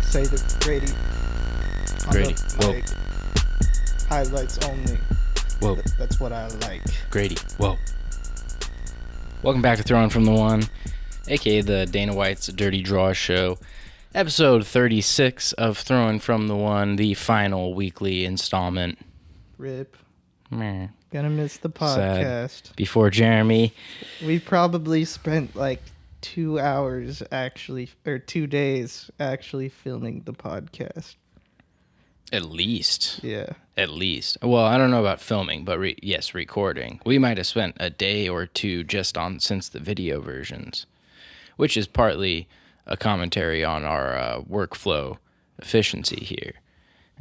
Say the Grady. Grady. Whoa. Like, highlights only. Whoa. That's what I like. Grady. Whoa. Welcome back to Throwing from the One, aka the Dana White's Dirty Draw Show. Episode 36 of Throwing from the One, the final weekly installment. Rip. Meh. Gonna miss the Sad. podcast. Before Jeremy. We probably spent like 2 hours actually, or 2 days actually filming the podcast. At least. Yeah. At least. Well, I don't know about filming, but yes, recording. We might have spent a day or two just on since the video versions, which is partly a commentary on our workflow efficiency here,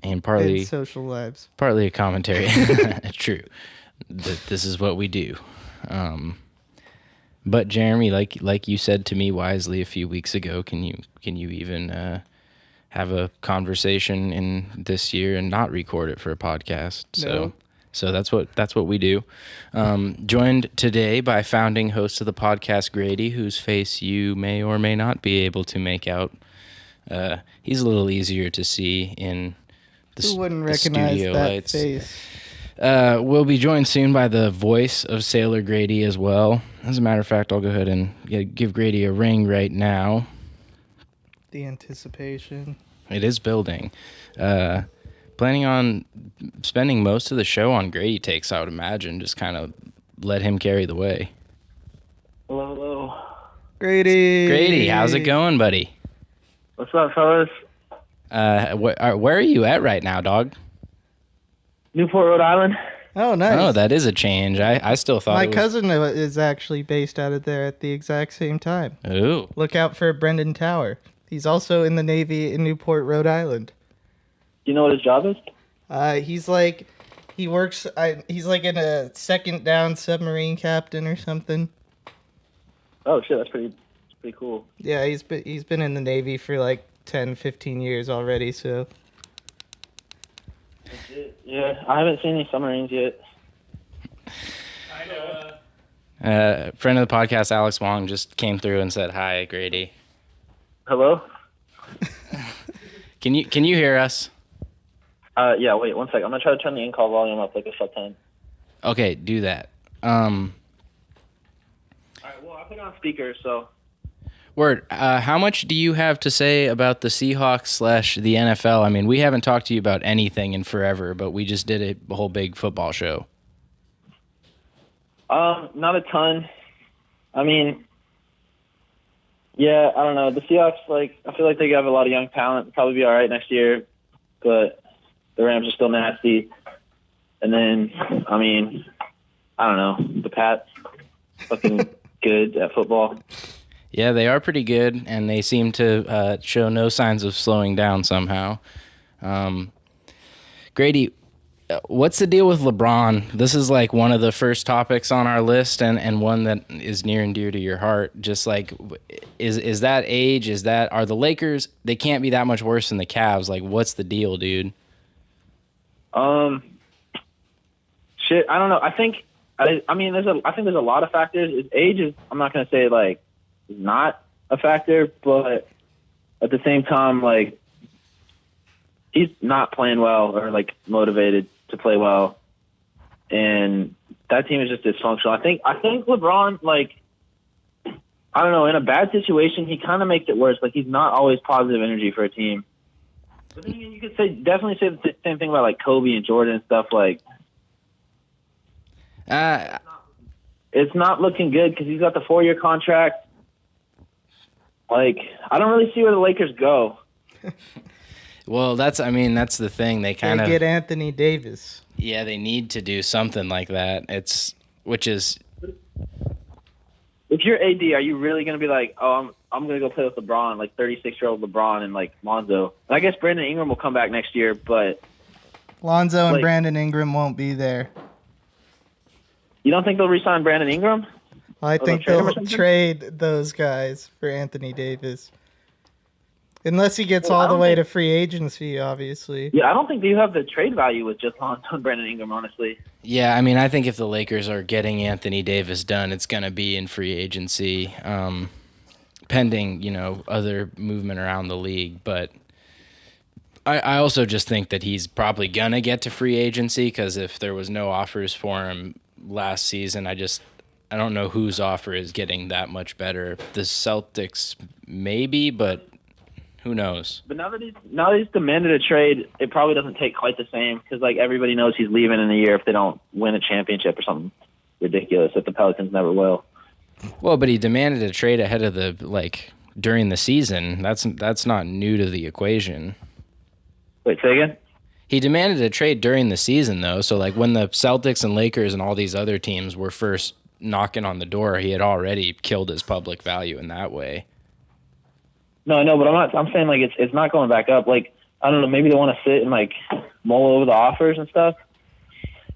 and partly And social lives. Partly a commentary. True. This is what we do. But Jeremy, like you said to me wisely a few weeks ago, can you even have a conversation in this year and not record it for a podcast? No. So that's what we do. Joined today by founding host of the podcast, Grady, whose face you may or may not be able to make out. He's a little easier to see in Who wouldn't the recognize studio that lights. face? We'll be joined soon by the voice of Sailor Grady as well. As a matter of fact, I'll go ahead and give Grady a ring right now. The anticipation. It is building. Planning on spending most of the show on Grady takes, I would imagine. Just kind of let him carry the way. Hello. Grady. Grady, how's it going, buddy? What's up, fellas? Where are you at right now, dog? Newport, Rhode Island. Oh, nice. Oh, that is a change. I still thought My it was... cousin is actually based out of there at the exact same time. Ooh. Look out for Brendan Tower. He's also in the Navy in Newport, Rhode Island. Do you know what his job is? He's like in a second down submarine captain or something. Oh shit, that's pretty cool. Yeah, he's been in the Navy for like 10, 15 years already, so. Yeah, I haven't seen any submarines yet. I know. Friend of the podcast, Alex Wong, just came through and said hi, Grady. Hello? Can you hear us? Yeah, wait, 1 second. I'm gonna try to turn the in-call volume up like a shut ton. Okay, do that. Alright, well, I put it on speaker, so... Word, how much do you have to say about the Seahawks / the NFL? I mean, we haven't talked to you about anything in forever, but we just did a whole big football show. Not a ton. I mean, yeah, I don't know. The Seahawks, I feel like they have a lot of young talent. They'll probably be alright next year, but the Rams are still nasty. And then, I mean, I don't know. The Pats, fucking good at football. Yeah, they are pretty good, and they seem to show no signs of slowing down somehow. Grady, what's the deal with LeBron? This is like one of the first topics on our list, and one that is near and dear to your heart. Just like, is that age? Are the Lakers? They can't be that much worse than the Cavs. Like, what's the deal, dude? Shit, I don't know. I think there's a lot of factors. His age is, I'm not gonna say not a factor, but at the same time, he's not playing well or motivated to play well, and that team is just dysfunctional. I think LeBron, I don't know, in a bad situation, he kind of makes it worse. He's not always positive energy for a team. But then again, you could definitely say the same thing about Kobe and Jordan and stuff. It's not looking good because he's got the 4-year contract. I don't really see where the Lakers go. Well, that's the thing. They kind of get Anthony Davis. Yeah, they need to do something like that. Which is, if you're AD, are you really going to be I'm going to go play with LeBron, 36-year-old LeBron and Lonzo? And I guess Brandon Ingram will come back next year, but Lonzo and Brandon Ingram won't be there. You don't think they'll re-sign Brandon Ingram? I think they'll trade those guys for Anthony Davis. Unless he gets all the way to free agency, obviously. Yeah, I don't think you have the trade value with just Lonzo and Brandon Ingram, honestly. Yeah, I mean, I think if the Lakers are getting Anthony Davis done, it's going to be in free agency, pending, other movement around the league. But I also just think that he's probably gonna get to free agency because if there was no offers for him last season, I don't know whose offer is getting that much better. The Celtics maybe, but who knows? But now that he's demanded a trade, it probably doesn't take quite the same because like everybody knows he's leaving in a year if they don't win a championship or something ridiculous that the Pelicans never will. Well, but he demanded a trade ahead of during the season. That's not new to the equation. Wait, say again? He demanded a trade during the season, though. So, like, when the Celtics and Lakers and all these other teams were first knocking on the door, he had already killed his public value in that way. No, I know, but I'm saying, like, it's not going back up. Like, I don't know, maybe they want to sit and, like, mull over the offers and stuff.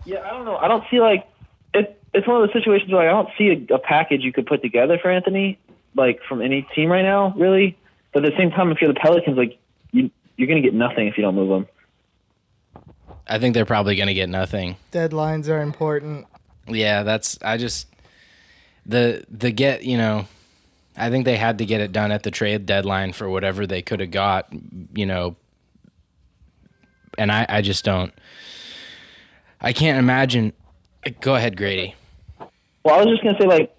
Yeah, I don't know. I don't see, like, it's one of those situations where like, I don't see a package you could put together for Anthony, like, from any team right now, really. But at the same time, if you're the Pelicans, like, you're going to get nothing if you don't move them. I think they're probably going to get nothing. Deadlines are important. Yeah, I think they had to get it done at the trade deadline for whatever they could have got, and I just don't. I can't imagine. Go ahead, Grady. Well, I was just going to say, like,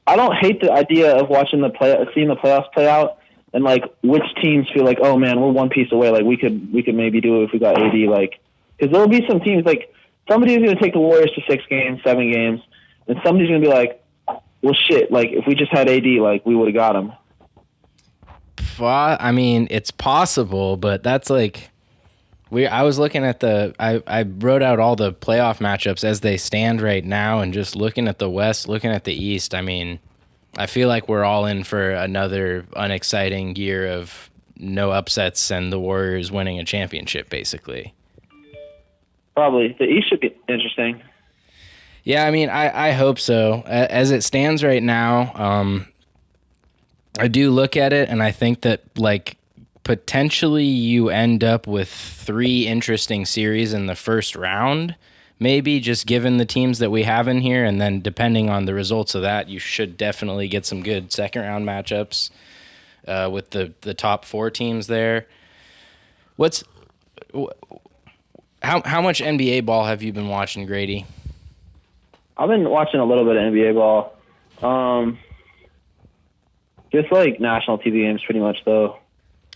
I don't hate the idea of seeing the playoffs play out. And like, which teams feel like, oh man, we're one piece away. Like we could maybe do it if we got AD. Like, because there'll be some teams like somebody's going to take the Warriors to 6 games, 7 games, and somebody's going to be like, well, shit. Like if we just had AD, like we would have got him. I mean, it's possible, but that's like I was looking at I wrote out all the playoff matchups as they stand right now, and just looking at the West, looking at the East. I mean, I feel like we're all in for another unexciting year of no upsets and the Warriors winning a championship, basically. Probably. The East should be interesting. Yeah, I mean, I hope so. As it stands right now, I do look at it, and I think that, like, potentially you end up with 3 interesting series in the first round. Maybe just given the teams that we have in here, and then depending on the results of that, you should definitely get some good second-round matchups with the top 4 teams there. How much NBA ball have you been watching, Grady? I've been watching a little bit of NBA ball. Just like national TV games, pretty much though.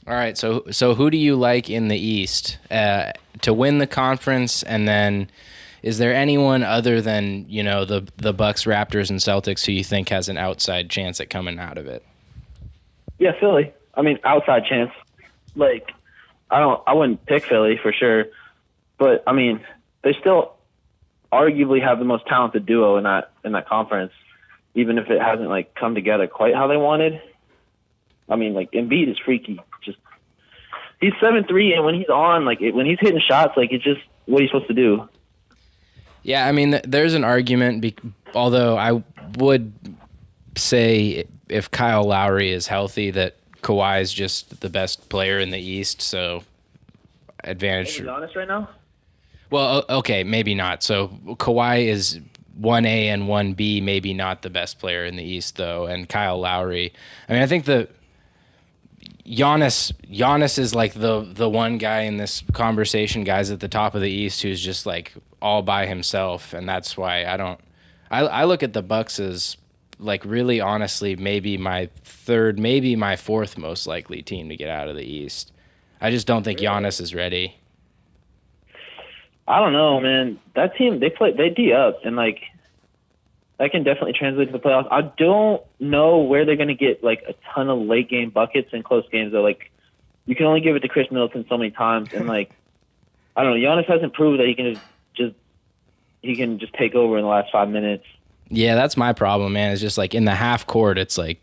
All right, so who do you like in the East to win the conference, and then? Is there anyone other than, the Bucks, Raptors, and Celtics who you think has an outside chance at coming out of it? Yeah, Philly. I mean, outside chance. Like, I wouldn't pick Philly for sure, but I mean, they still arguably have the most talented duo in that conference, even if it hasn't like come together quite how they wanted. I mean, like Embiid is freaky. Just he's 7'3", and when he's on, like when he's hitting shots, like it's just what he's supposed to do. Yeah, I mean, there's an argument, although I would say if Kyle Lowry is healthy, that Kawhi is just the best player in the East, so advantage. To be honest right now? Well, okay, maybe not. So Kawhi is 1A and 1B, maybe not the best player in the East, though, and Kyle Lowry. I mean, I think Giannis is like the one guy in this conversation, guys at the top of the East, who's just like all by himself, and that's why I look at the Bucks as like really honestly maybe my 3rd, maybe my 4th most likely team to get out of the East. I just don't think Giannis is ready. I don't know, man. That team they D up, and like that can definitely translate to the playoffs. I don't know where they're going to get like a ton of late game buckets in close games though. Like you can only give it to Chris Middleton so many times, and like I don't know. Giannis hasn't proved that he can just take over in the last 5 minutes. Yeah, that's my problem, man. It's just like in the half court, it's like,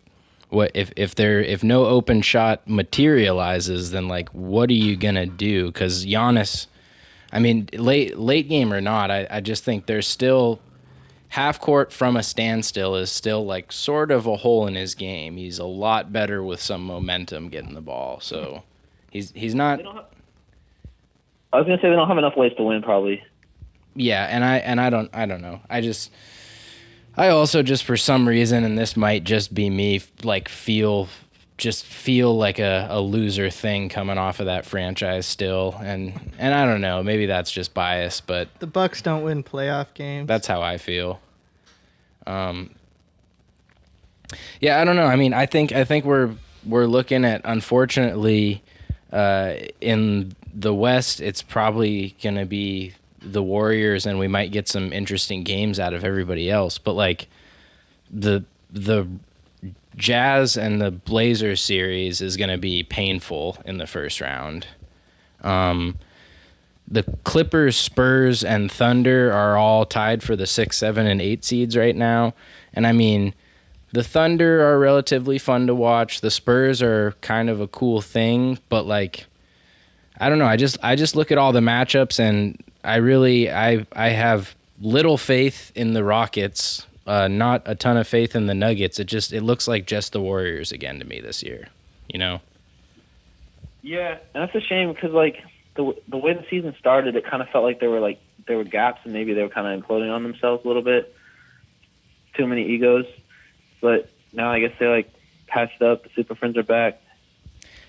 what if no open shot materializes, then like what are you gonna do? Because Giannis, I mean, late game or not, I just think there's still half court from a standstill is still like sort of a hole in his game. He's a lot better with some momentum getting the ball, so he's not. I was gonna say they don't have enough ways to win, probably. Yeah, and I don't know. I also just for some reason, and this might just be me, like feel just feel like a loser thing coming off of that franchise still. And I don't know, maybe that's just bias, but The Bucks don't win playoff games. that's how I feel. Yeah, I don't know. I mean, I think we're looking at, unfortunately, in the West, it's probably going to be the Warriors, and we might get some interesting games out of everybody else. But like the Jazz and the Blazers series is going to be painful in the first round. The Clippers, Spurs, and Thunder are all tied for the 6, 7, and 8 seeds right now. And I mean, the Thunder are relatively fun to watch. The Spurs are kind of a cool thing, but like, I don't know. I just look at all the matchups, and I have little faith in the Rockets. Not a ton of faith in the Nuggets. It looks like just the Warriors again to me this year. You know? Yeah, and that's a shame because like the way the season started, it kind of felt like there were gaps, and maybe they were kind of imploding on themselves a little bit. Too many egos, but now I guess they like patched up. The Super Friends are back.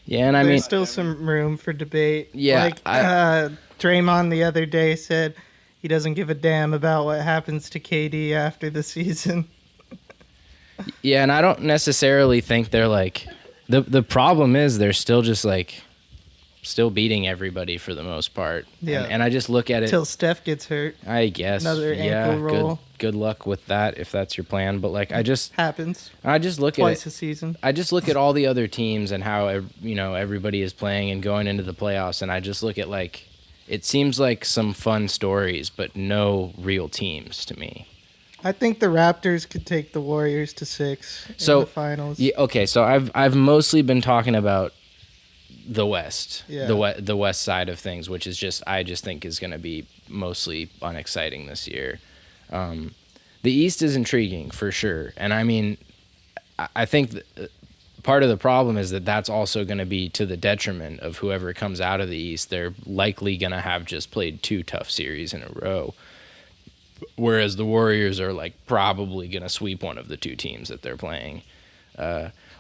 Yeah, and There's still some room for debate. Yeah, like Draymond the other day said he doesn't give a damn about what happens to KD after the season. Yeah, and I don't necessarily think they're like the problem is they're still just like still beating everybody for the most part. Yeah, and I just look at it until Steph gets hurt. I guess Another ankle roll. Good luck with that if that's your plan. But like I just look twice at a season. I just look at all the other teams and how everybody is playing and going into the playoffs, and I just look at like it seems like some fun stories, but no real teams to me. I think the Raptors could take the Warriors to 6 in the finals. Yeah, okay, so I've mostly been talking about the West, Yeah. the West side of things, which is I just think is going to be mostly unexciting this year. The East is intriguing for sure, and I mean, I think part of the problem is that that's also going to be to the detriment of whoever comes out of the East. They're likely going to have just played 2 tough series in a row, whereas the Warriors are like probably going to sweep one of the 2 teams that they're playing.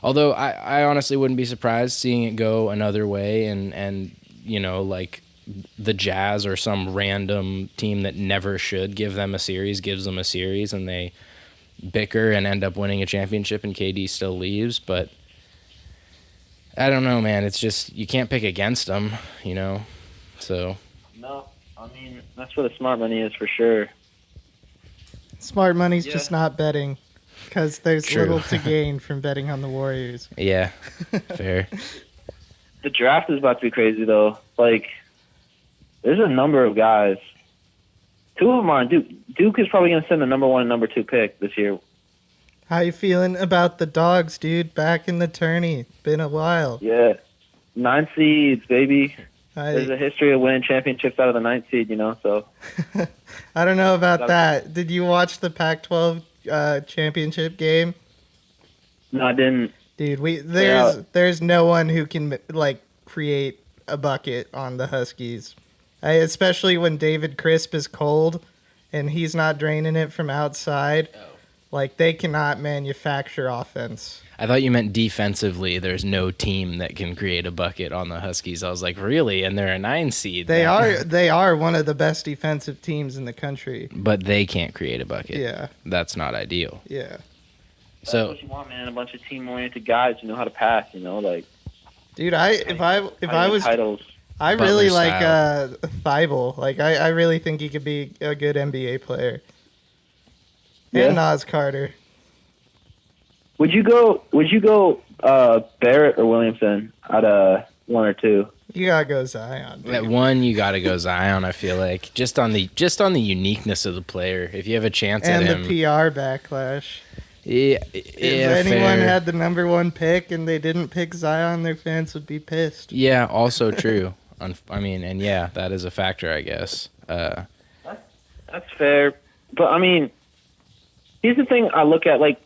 Although I honestly wouldn't be surprised seeing it go another way, and like the Jazz or some random team that never should give them a series gives them a series, and they bicker and end up winning a championship, and KD still leaves. But I don't know, man. It's just you can't pick against them, So No, I mean that's where the smart money is for sure. Smart money's just not betting, because there's True. little to gain from betting on the Warriors. Yeah, fair. The draft is about to be crazy though. Like, there's a number of guys. 2 of them are on Duke. Duke is probably going to send the number 1 and number 2 pick this year. How you feeling about the Dogs, dude? Back in the tourney. Been a while. Yeah, 9 seeds, baby. There's a history of winning championships out of the 9th seed, So I don't know about that. Did you watch the Pac-12 championship game? No, I didn't. Dude, there's no one who can like create a bucket on the Huskies. Especially when David Crisp is cold and he's not draining it from outside. Like, they cannot manufacture offense. I thought you meant defensively. There's no team that can create a bucket on the Huskies. I was like, really? And they're a 9 seed. They are one of the best defensive teams in the country. But they can't create a bucket. Yeah. That's not ideal. Yeah. That's what you want, man. A bunch of team-oriented guys who know how to pass, like. Dude, if I was titles. I really like Thibault. Like, I really think he could be a good NBA player. Yeah. And Nas Carter. Would you go Barrett or Williamson out of 1 or 2? You gotta go Zion. Dude. At 1, you gotta go Zion. I feel like just on the uniqueness of the player. If you have a chance and at him, the PR backlash. Yeah, if anyone had the number 1 pick and they didn't pick Zion, their fans would be pissed. Yeah, also true. I mean, and yeah, that is a factor, I guess. That's fair, but I mean, here's the thing I look at, like,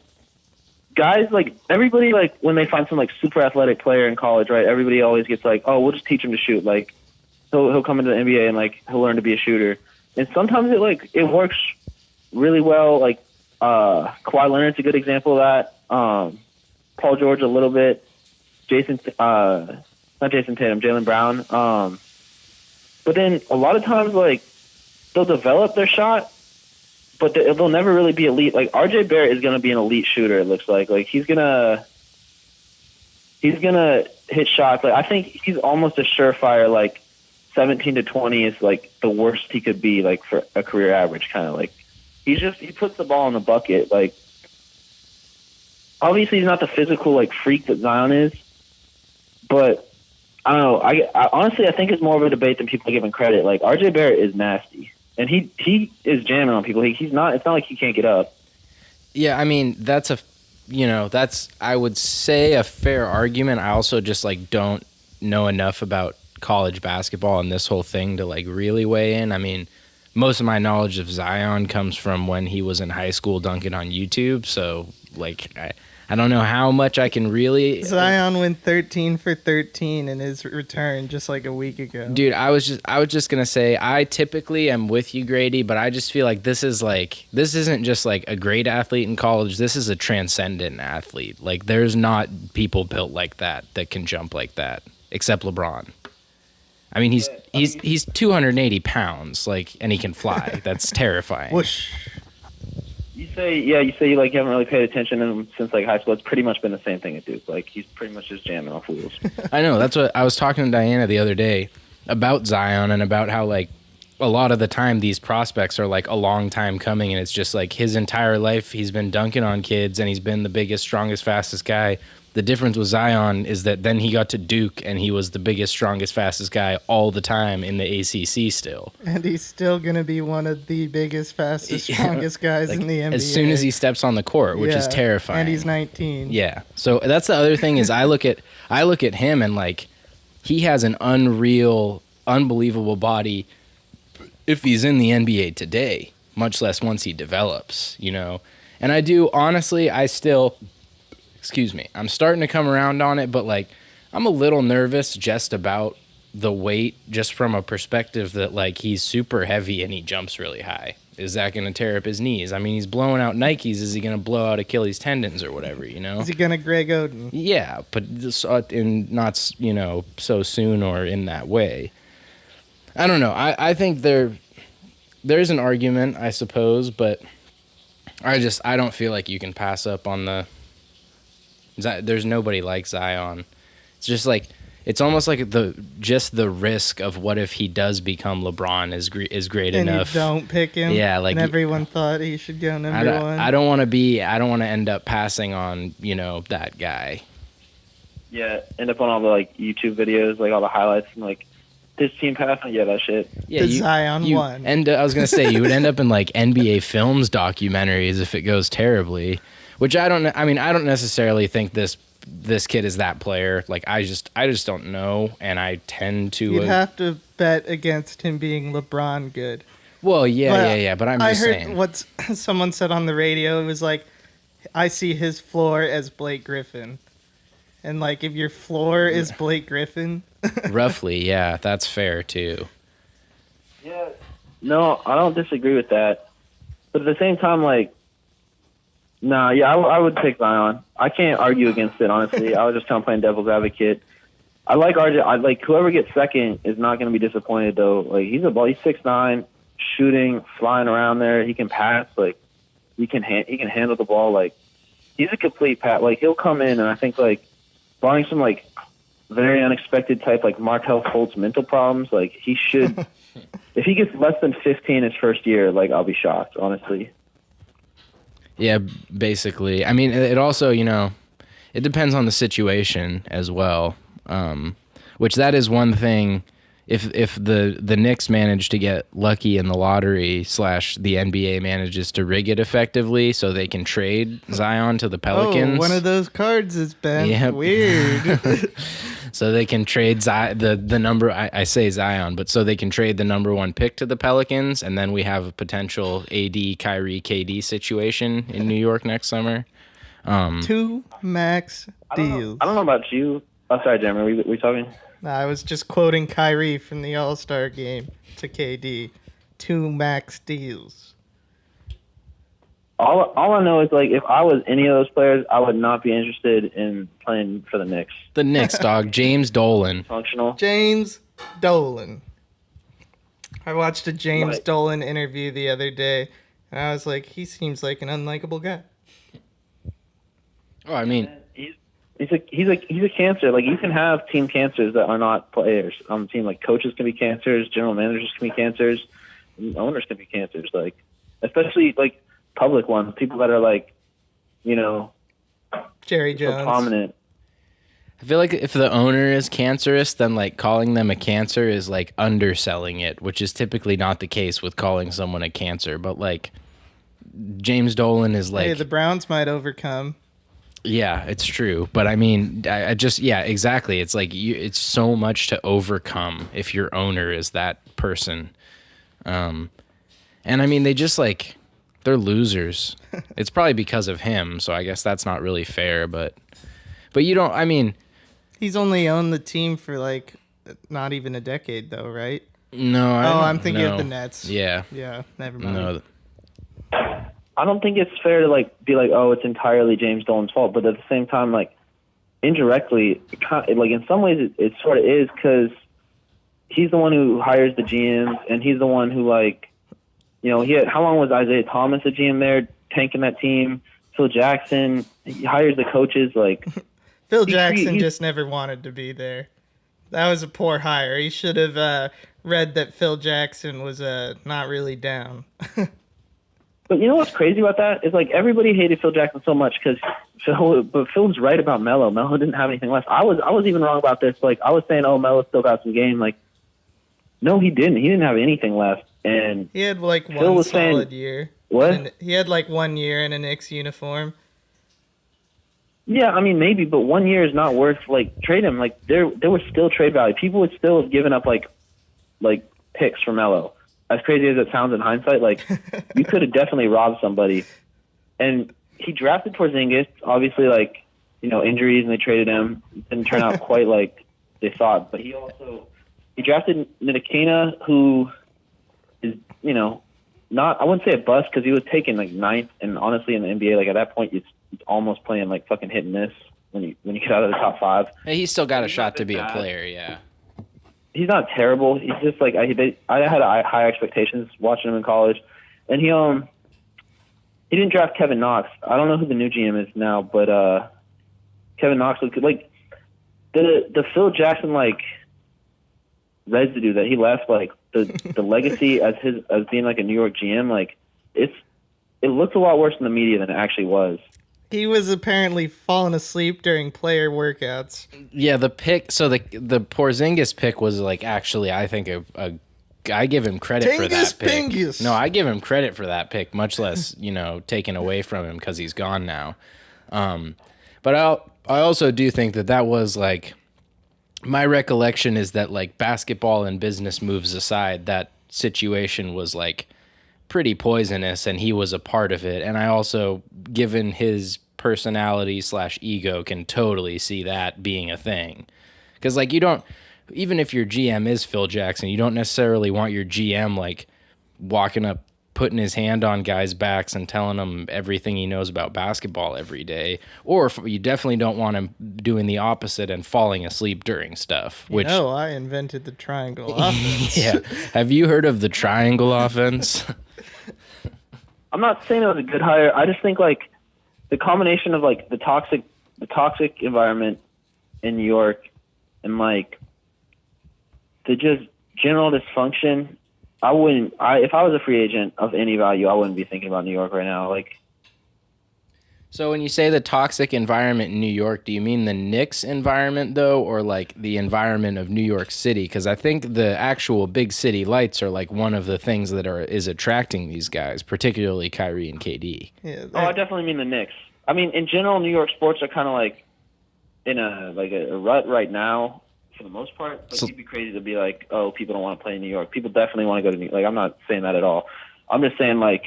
guys, like, everybody, like, when they find some, like, super athletic player in college, right, everybody always gets like, oh, we'll just teach him to shoot. Like, he'll come into the NBA and, like, he'll learn to be a shooter. And sometimes it works really well. Like, Kawhi Leonard's a good example of that. Paul George a little bit. Jaylen Brown. But then a lot of times, like, they'll develop their shot, but they'll never really be elite. Like, RJ Barrett is going to be an elite shooter, it looks like. Like, he's gonna hit shots. Like, I think he's almost a surefire, like, 17 to 20 is, like, the worst he could be, like, for a career average, kind of. Like, he puts the ball in the bucket. Like, obviously he's not the physical, like, freak that Zion is, but I don't know. I honestly, I think it's more of a debate than people give him credit. Like, RJ Barrett is nasty, and he is jamming on people. He's not. It's not like he can't get up. Yeah, I mean, that's I would say a fair argument. I also just, like, don't know enough about college basketball and this whole thing to, like, really weigh in. I mean, most of my knowledge of Zion comes from when he was in high school dunking on YouTube. So, like, I don't know how much I can really. Zion went 13 for 13 in his return just like a week ago. Dude, I was just gonna say, I typically am with you, Grady, but I just feel like this isn't just like a great athlete in college. This is a transcendent athlete. Like, there's not people built like that can jump like that, except LeBron. I mean, he's 280 pounds, like, and he can fly. That's terrifying. Whoosh. You say you like, you haven't really paid attention to him since, like, high school. It's pretty much been the same thing at Duke. Like, he's pretty much just jamming off wheels. I know. That's what I was talking to Diana the other day about Zion and about how, like, a lot of the time these prospects are, like, a long time coming, and it's just like his entire life he's been dunking on kids and he's been the biggest, strongest, fastest guy. The difference with Zion is that then he got to Duke and he was the biggest, strongest, fastest guy all the time in the ACC still. And he's still going to be one of the biggest, fastest, strongest guys like, in the NBA. As soon as he steps on the court, which is terrifying. And he's 19. Yeah. So that's the other thing is I look at him and, like, he has an unbelievable body if he's in the NBA today, much less once he develops, you know. And I do, honestly, I'm starting to come around on it, but, like, I'm a little nervous just about the weight, just from a perspective that, like, he's super heavy and he jumps really high. Is that going to tear up his knees? I mean, he's blowing out Nikes. Is he going to blow out Achilles tendons or whatever, you know? Is he going to Greg Oden? Yeah, but not, you know, so soon or in that way. I don't know. I think there's an argument, I suppose, but I don't feel like you can pass up on there's nobody like Zion. It's just like, it's almost like the risk of what if he does become LeBron is great and enough. And you don't pick him. Yeah, like, and everyone thought he should go number one. I don't want to end up passing on, you know, that guy. Yeah, end up on all the, like, YouTube videos, like, all the highlights, and, like, this team passing, yeah, that shit. Yeah, Zion won. And I was gonna say, you would end up in, like, NBA Films documentaries if it goes terribly. Which I don't necessarily think this kid is that player. Like, I just don't know, and I tend to. You'd have to bet against him being LeBron good. Well, yeah. But I heard what someone said on the radio. It was like, I see his floor as Blake Griffin, and, like, if your floor is Blake Griffin, roughly, yeah, that's fair too. Yeah, no, I don't disagree with that, but at the same time, like. No, yeah, I would pick Zion. I can't argue against it, honestly. I was just kind of playing devil's advocate. I like RJ. I like whoever gets second is not going to be disappointed, though. Like, he's 6'9", shooting, flying around there. He can pass. Like, he can handle the ball. Like, he's a complete pass. Like, he'll come in, and I think, like, barring some, like, very unexpected type, like, Markelle Fultz mental problems, like, he should. If he gets less than 15 his first year, like, I'll be shocked, honestly. Yeah, basically. I mean, it also, you know, it depends on the situation as well. Which that is one thing. If the Knicks manage to get lucky in the lottery / the NBA manages to rig it effectively so they can trade Zion to the Pelicans. Oh, one of those cards has been Yep. weird. So they can trade the number, I say Zion, but so they can trade the number one pick to the Pelicans, and then we have a potential AD, Kyrie, KD situation in New York next summer. 2 max deals. I don't know about you. Oh, sorry, Jeremy. Were we talking? I was just quoting Kyrie from the All-Star game to KD. 2 max deals. All I know is like if I was any of those players, I would not be interested in playing for the Knicks. The Knicks, dog. James Dolan. Functional. James Dolan. I watched a James Right. Dolan interview the other day, and I was like, he seems like an unlikable guy. Oh, I mean, He's a cancer. Like you can have team cancers that are not players on the team. Like coaches can be cancers, general managers can be cancers, and owners can be cancers. Like especially like public ones, people that are like, you know, Jerry so Jones. prominent. I feel like if the owner is cancerous, then like calling them a cancer is like underselling it, which is typically not the case with calling someone a cancer. But like James Dolan is like, Hey, the Browns might overcome. yeah, it's true. But I mean, I just, yeah, exactly. It's like it's so much to overcome if your owner is that person. And I mean, they just like, they're losers. It's probably because of him. So I guess that's not really fair, but you don't, I mean, He's only owned the team for like not even a decade, though, right? no, I'm thinking of no. the Nets. Yeah. Yeah, never mind. No. I don't think it's fair to like be like, oh, it's entirely James Dolan's fault. But at the same time, like indirectly, like in some ways, it sort of is because he's the one who hires the GMs, and he's the one who like, you know, how long was Isaiah Thomas a GM there, tanking that team? Phil Jackson, he hires the coaches. Like Phil Jackson just never wanted to be there. That was a poor hire. He should have read that Phil Jackson was not really down. But you know what's crazy about that is like everybody hated Phil Jackson so much because Phil's right about Melo. Melo didn't have anything left. I was even wrong about this. Like I was saying, oh, Melo still got some game. Like no, he didn't. He didn't have anything left. And he had like Phil one was solid saying, year. What? He had like 1 year in a Knicks uniform. Yeah, I mean maybe, but 1 year is not worth like trade him. Like there was still trade value. People would still have given up like picks for Melo. As crazy as it sounds in hindsight, like you could have definitely robbed somebody. And he drafted Porzingis, obviously like, you know, injuries and they traded him. Didn't turn out quite like they thought. But he drafted Ntilikina, who is, you know, not, I wouldn't say a bust because he was taken like ninth, and honestly in the NBA, like at that point it's almost playing like fucking hit and miss when you get out of the top five. Hey, he's still got a shot to be a player, yeah. He's not terrible. He's just like I had high expectations watching him in college, and he didn't draft Kevin Knox. I don't know who the new GM is now, but Kevin Knox was like the Phil Jackson like residue that he left, like the legacy as being like a New York GM, like it looked a lot worse in the media than it actually was. He was apparently falling asleep during player workouts. Yeah, the pick. So the Porzingis pick was like actually, I think I give him credit for that pick. Pingus. No, I give him credit for that pick, much less taken away from him because he's gone now. But I also do think that was like, my recollection is that like basketball and business moves aside, that situation was like pretty poisonous and he was a part of it. And I also, given his personality / ego, can totally see that being a thing. Because like you don't, even if your GM is Phil Jackson, you don't necessarily want your GM like walking up, putting his hand on guys' backs and telling them everything he knows about basketball every day. Or you definitely don't want him doing the opposite and falling asleep during stuff. Which I invented the triangle offense. Yeah. Have you heard of the triangle offense? I'm not saying it was a good hire. I just think like the combination of like the toxic environment in New York and like the just general dysfunction. If I was a free agent of any value, I wouldn't be thinking about New York right now. Like, so when you say the toxic environment in New York, do you mean the Knicks environment though, or like the environment of New York City? Because I think the actual big city lights are like one of the things that is attracting these guys, particularly Kyrie and KD. Yeah, I definitely mean the Knicks. I mean, in general, New York sports are kind of like in a rut right now for the most part. But you'd be crazy to be like, oh, people don't want to play in New York. People definitely want to go to New York. Like, I'm not saying that at all. I'm just saying like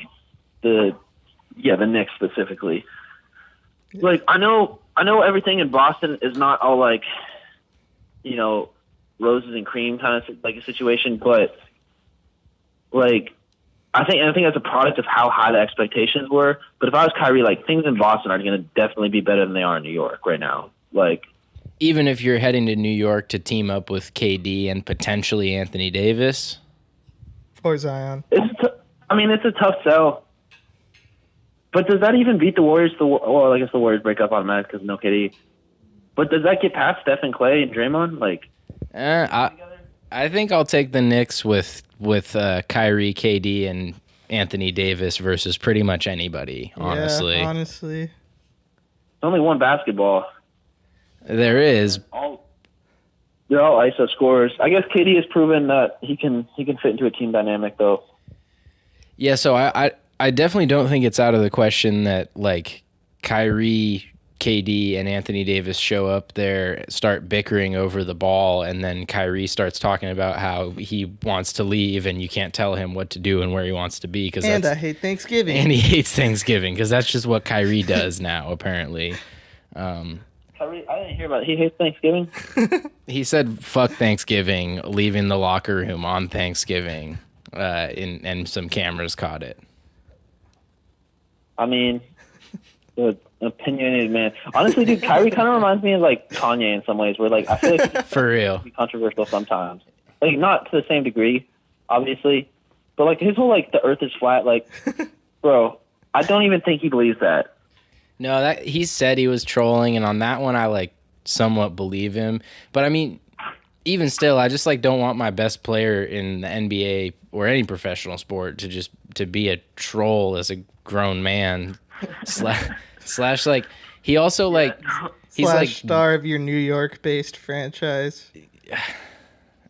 the Knicks specifically. Like I know everything in Boston is not all like, you know, roses and cream kind of like a situation, but like I think that's a product of how high the expectations were. But if I was Kyrie, like, things in Boston are going to definitely be better than they are in New York right now. Like, even if you're heading to New York to team up with KD and potentially Anthony Davis or Zion, it's a tough sell. But does that even beat the Warriors? Well, I guess the Warriors break up automatic because no KD. But does that get past Steph and Clay and Draymond? Like, I think I'll take the Knicks with Kyrie, KD, and Anthony Davis versus pretty much anybody. Honestly, yeah, honestly, there's only one basketball. There is. They're all ISO scorers. I guess KD has proven that he can fit into a team dynamic, though. Yeah, so I definitely don't think it's out of the question that, like, Kyrie, KD, and Anthony Davis show up there, start bickering over the ball, and then Kyrie starts talking about how he wants to leave and you can't tell him what to do and where he wants to be. I hate Thanksgiving. And he hates Thanksgiving because that's just what Kyrie does now, apparently. Kyrie, I didn't hear about it. He hates Thanksgiving? He said, fuck Thanksgiving, leaving the locker room on Thanksgiving, and some cameras caught it. I mean, the opinionated man. Honestly, dude, Kyrie kind of reminds me of, like, Kanye in some ways, where, like, I feel like for real, be controversial sometimes. Like, not to the same degree, obviously, but, like, his whole, like, the earth is flat, like, bro, I don't even think he believes that. No, that he said he was trolling, and on that one, I, like, somewhat believe him. But, I mean, even still, I just, like, don't want my best player in the NBA or any professional sport to be a troll as a grown man. slash like, he also, like, he's slash like star of your New York-based franchise.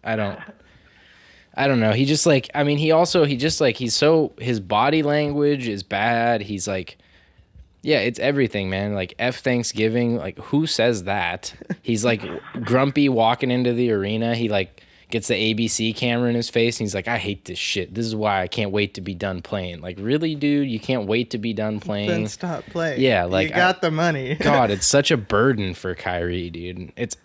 I don't know. He just, like, I mean, he's so, his body language is bad. He's like, yeah, it's everything, man. Like, F Thanksgiving, like, who says that? He's, like, grumpy walking into the arena. He, like, gets the ABC camera in his face, and he's like, I hate this shit. This is why I can't wait to be done playing. Like, really, dude? You can't wait to be done playing? Then stop playing. Yeah, like, you got the money. God, it's such a burden for Kyrie, dude. It's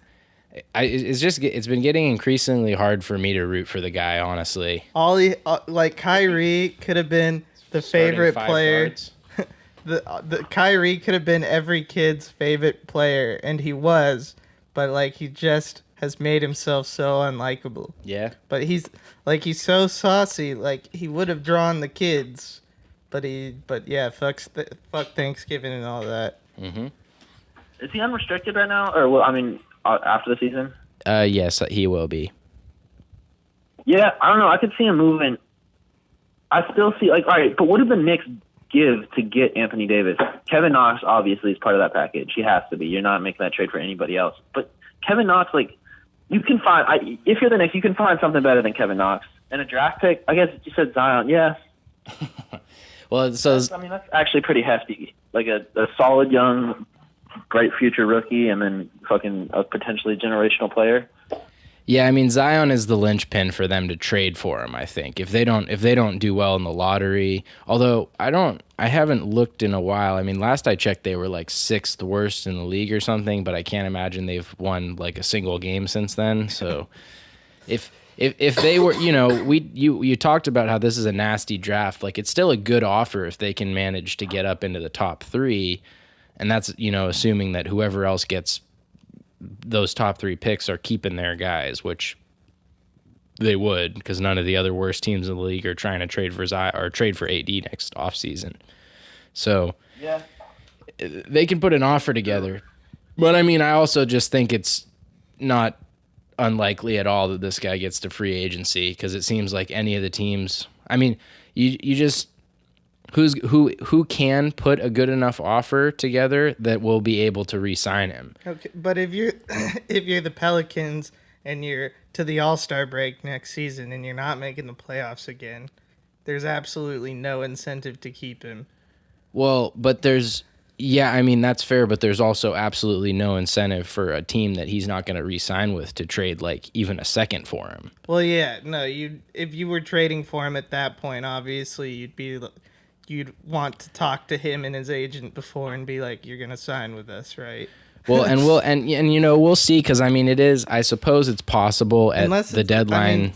been getting increasingly hard for me to root for the guy, honestly. Like, Kyrie could have been the favorite player. The Kyrie could have been every kid's favorite player, and he was, but, like, he just has made himself so unlikable. Yeah. But he's so saucy, like, he would have drawn the kids, but yeah, fuck Thanksgiving and all that. Mm-hmm. Is he unrestricted right now, or well, I mean, after the season? Yes, he will be. Yeah, I don't know. I could see him moving. I still see, like, all right, but what did the Knicks give to get Anthony Davis? Kevin Knox obviously is part of that package. He has to be. You're not making that trade for anybody else. But Kevin Knox, like, you can find, if you're the Knicks, you can find something better than Kevin Knox. And a draft pick, I guess you said Zion, yeah. Well, so that's actually pretty hefty. Like a solid young, bright future rookie, and then fucking a potentially generational player. Yeah, I mean, Zion is the linchpin for them to trade for him, I think. If they don't do well in the lottery, although I haven't looked in a while. I mean, last I checked they were like 6th worst in the league or something, but I can't imagine they've won like a single game since then. So if they were, you talked about how this is a nasty draft, like, it's still a good offer if they can manage to get up into the top 3, and that's, assuming that whoever else gets those top 3 picks are keeping their guys, which they would, because none of the other worst teams in the league are trying to trade for trade for AD next offseason. So yeah, they can put an offer together. But I mean, I also just think it's not unlikely at all that this guy gets to free agency, because it seems like any of the teams. I mean, you just who can put a good enough offer together that will be able to re-sign him. Okay, but if you're the Pelicans and you're to the All-Star break next season and you're not making the playoffs again, there's absolutely no incentive to keep him. Well, but I mean, that's fair, but there's also absolutely no incentive for a team that he's not going to re-sign with to trade, like, even a second for him. Well, yeah, no, if you were trading for him at that point, obviously you'd want to talk to him and his agent before and be like, you're going to sign with us, right? Well, and you know, we'll see, because I mean, I suppose it's possible at the deadline.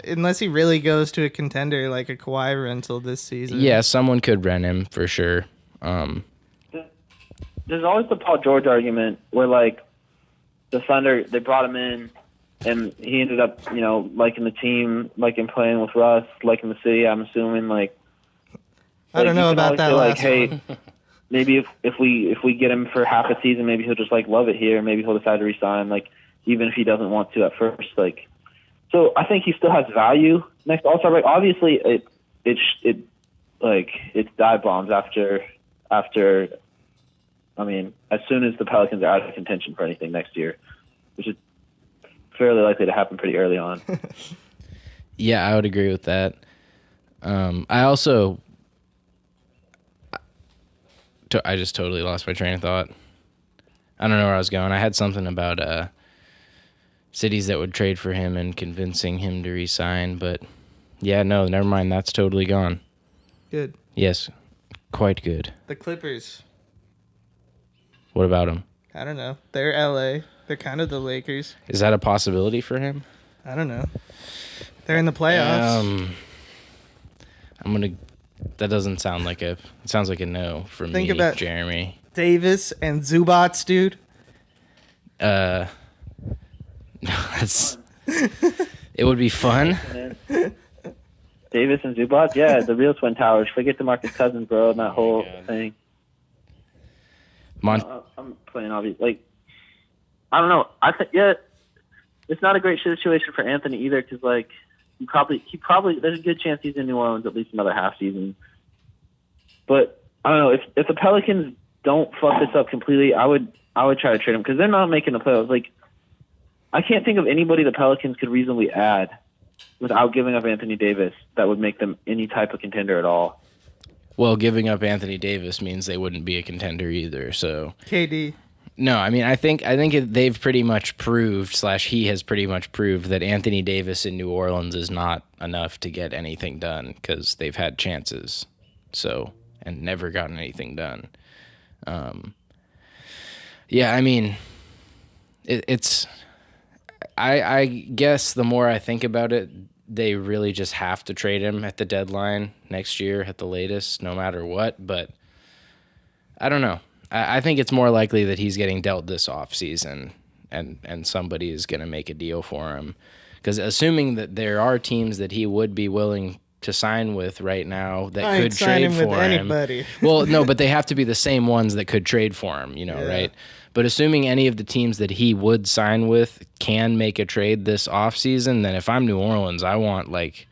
Unless he really goes to a contender like a Kawhi rental this season. Yeah, someone could rent him for sure. There's always the Paul George argument where, like, the Thunder, they brought him in, and he ended up, you know, liking the team, liking playing with Russ, liking the city, I'm assuming. Like, I don't know about that last hey, maybe if we get him for half a season, maybe he'll just, like, love it here. Maybe he'll decide to resign, like, even if he doesn't want to at first. Like, so I think he still has value next All-Star break. Obviously, it's dive bombs after. I mean, as soon as the Pelicans are out of contention for anything next year, which is fairly likely to happen pretty early on. Yeah, I would agree with that. I just totally lost my train of thought. I don't know where I was going. I had something about cities that would trade for him and convincing him to resign, but yeah, no, never mind. That's totally gone. Good. Yes, quite good. The Clippers. What about them? I don't know. They're LA. They're kind of the Lakers. Is that a possibility for him? I don't know. They're in the playoffs. That doesn't sound like it sounds like a no from me, about Jeremy. Davis and Zubats, dude. No, that's. It would be fun. Davis and Zubats, yeah, the real Twin Towers. Forget DeMarcus Cousins, bro, and that whole thing. I'm playing obvious. Like, I don't know. I think it's not a great situation for Anthony either, because like he probably there's a good chance he's in New Orleans at least another half season. But I don't know if the Pelicans don't fuck this up completely, I would try to trade him, because they're not making the playoffs. Like, I can't think of anybody the Pelicans could reasonably add without giving up Anthony Davis that would make them any type of contender at all. Well, giving up Anthony Davis means they wouldn't be a contender either. So KD. No, I mean, I think they've pretty much proved / he has pretty much proved that Anthony Davis in New Orleans is not enough to get anything done, because they've had chances, and never gotten anything done. Yeah, I mean, it's. I guess the more I think about it, they really just have to trade him at the deadline next year at the latest, no matter what. But I don't know. I think it's more likely that he's getting dealt this offseason and somebody is going to make a deal for him. Because assuming that there are teams that he would be willing to sign with right now that could trade for him. Anybody. Well, no, but they have to be the same ones that could trade for him, right? But assuming any of the teams that he would sign with can make a trade this offseason, then if I'm New Orleans, frankly,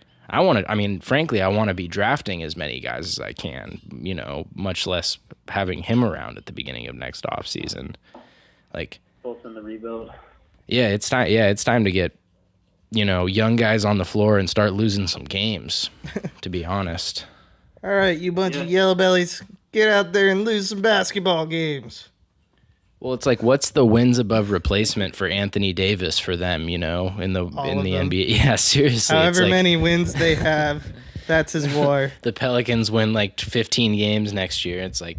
I want to be drafting as many guys as I can, much less having him around at the beginning of next offseason. Like, both in the rebuild. Yeah, it's time. Yeah, it's time to get, young guys on the floor and start losing some games, to be honest. All right, you bunch of yellow bellies, get out there and lose some basketball games. Well, it's like, what's the wins above replacement for Anthony Davis for them, in the NBA? Yeah, seriously. However many wins they have, that's his war. The Pelicans win like 15 games next year. It's like,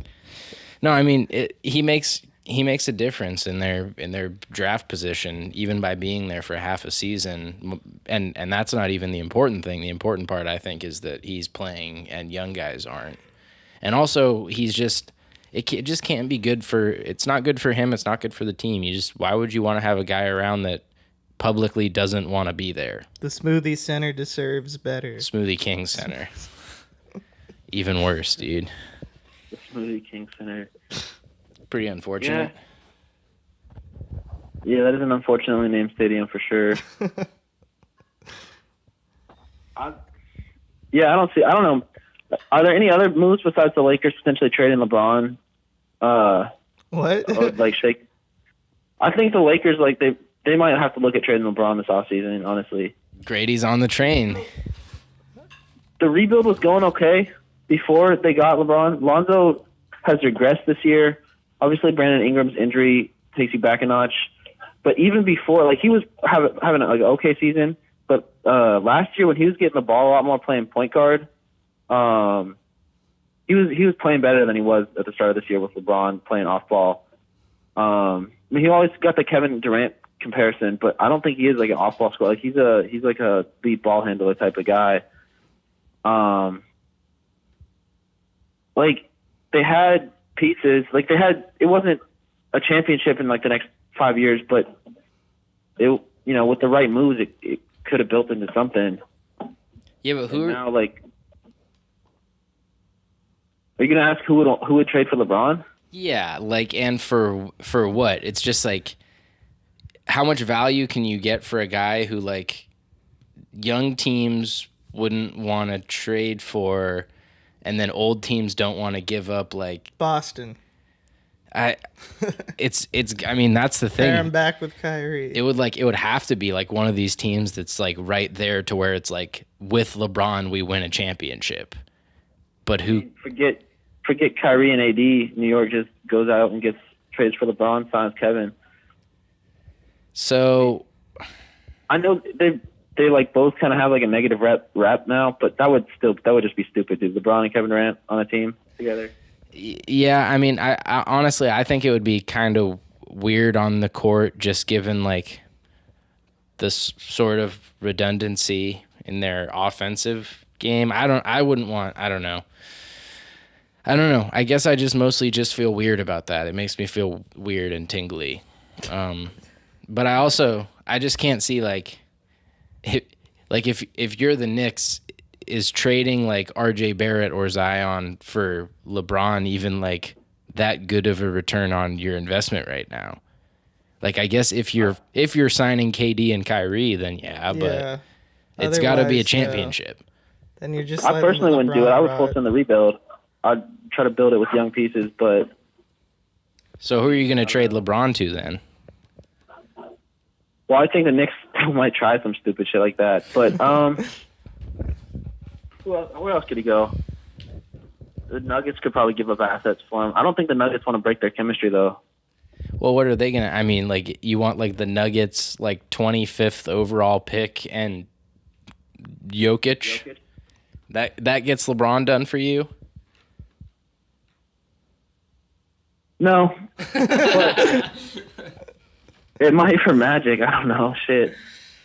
no, I mean, he makes a difference in their draft position, even by being there for half a season, and that's not even the important thing. The important part, I think, is that he's playing and young guys aren't, and also he's just. It just can't be good it's not good for him. It's not good for the team. Why would you want to have a guy around that publicly doesn't want to be there? The Smoothie Center deserves better. Smoothie King Center. Even worse, dude. The Smoothie King Center. Pretty unfortunate. Yeah, that is an unfortunately named stadium for sure. I don't know. Are there any other moves besides the Lakers potentially trading LeBron? What? Shake. I think the Lakers, they might have to look at trading LeBron this offseason, honestly. Grady's on the train. The rebuild was going okay before they got LeBron. Lonzo has regressed this year. Obviously, Brandon Ingram's injury takes you back a notch. But even before, he was having an okay season. But last year when he was getting the ball a lot more playing point guard, he was playing better than he was at the start of this year with LeBron playing off ball. mean, he always got the Kevin Durant comparison, but I don't think he is like an off-ball scorer. Like he's like a lead ball handler type of guy. Like they had pieces. Like it wasn't a championship in like the next 5 years, but it, with the right moves, it could have built into something. Yeah, but now, like, are you gonna ask who would trade for LeBron? Yeah, like, and for what? It's just like, how much value can you get for a guy who, like, young teams wouldn't want to trade for, and then old teams don't want to give up, like Boston. I mean, that's the thing. Pair him back with Kyrie. It would have to be like one of these teams that's like right there to where it's like, with LeBron we win a championship. But who forget Kyrie and AD, New York just goes out and gets trades for LeBron, signs Kevin. So I know they like both kind of have like a negative rap now, but that would just be stupid, dude. LeBron and Kevin Durant on a team together. Yeah, I mean, I honestly, I think it would be kind of weird on the court, just given like this sort of redundancy in their offensive game. I don't know. I guess I just mostly just feel weird about that. It makes me feel weird and tingly. But I just can't see like if you're the Knicks, is trading like RJ Barrett or Zion for LeBron even like that good of a return on your investment right now? Like, I guess if you're signing KD and Kyrie, then but it's got to be a championship. Then you're just. I personally wouldn't do it. I would force them to rebuild. I'd try to build it with young pieces, but. So who are you going to trade LeBron to then? Well, I think the Knicks might try some stupid shit like that, but where else could he go? The Nuggets could probably give up assets for him. I don't think the Nuggets want to break their chemistry, though. Well, what are they going to... I mean, like, you want, like, the Nuggets, like, 25th overall pick and Jokic? That gets LeBron done for you? No. But it might for Magic. I don't know. Shit.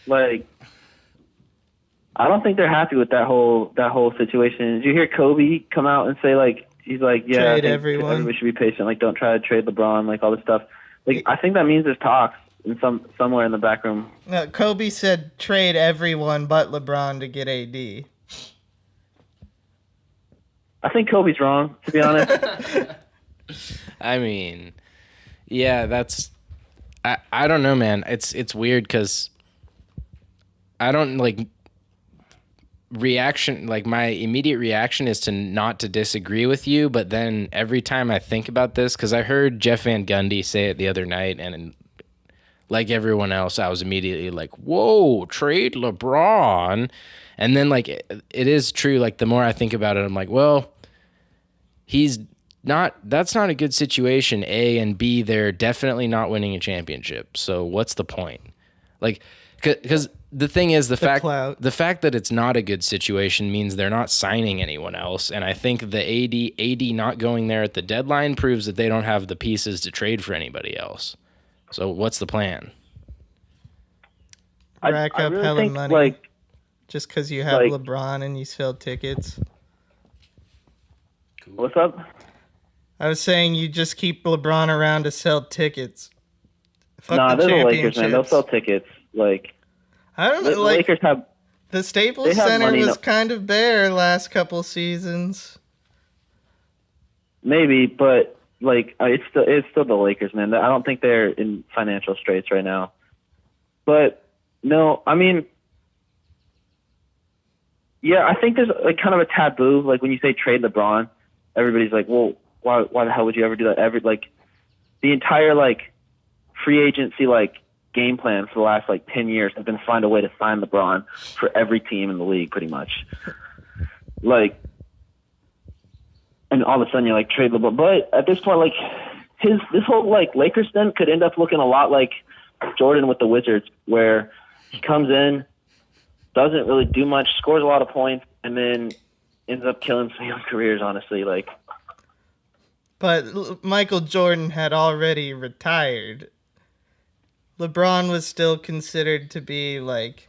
Like... I don't think they're happy with that whole situation. Did you hear Kobe come out and say like he's like, yeah, I think everybody should be patient. Like, don't try to trade LeBron. Like all this stuff. Like I think that means there's talks in somewhere in the back room. No, Kobe said trade everyone but LeBron to get AD. I think Kobe's wrong, to be honest. I mean, yeah, that's. I don't know, man. It's weird because I don't like. Reaction, like my immediate reaction is to not to disagree with you, but then every time I think about this, because I heard Jeff Van Gundy say it the other night, and like everyone else, I was immediately like, whoa, trade LeBron. And then like it is true, like the more I think about it, I'm like, well, that's not a good situation, A, and B, they're definitely not winning a championship, so what's the point? Like, because the thing is, the fact that it's not a good situation means they're not signing anyone else, and I think the AD not going there at the deadline proves that they don't have the pieces to trade for anybody else. So what's the plan? Rack up really hella think, money, like, just because you have LeBron and you sell tickets. Cool. What's up? I was saying you just keep LeBron around to sell tickets. Nah, they're the Lakers, man. They'll sell tickets. Like, I don't know. The like, Lakers have. The Staples Center was kind of bare last couple seasons. Maybe, but like it's still the Lakers, man. I don't think they're in financial straits right now. But no, I mean, yeah, I think there's like kind of a taboo. Like when you say trade LeBron, everybody's like, well, why the hell would you ever do that? The entire like free agency like game plan for the last like 10 years has been to find a way to sign LeBron for every team in the league, pretty much. Like, and all of a sudden you're like trade LeBron, but at this point, like this whole like Lakers thing could end up looking a lot like Jordan with the Wizards, where he comes in, doesn't really do much, scores a lot of points, and then ends up killing some young careers. Honestly, like. But Michael Jordan had already retired. LeBron was still considered to be like,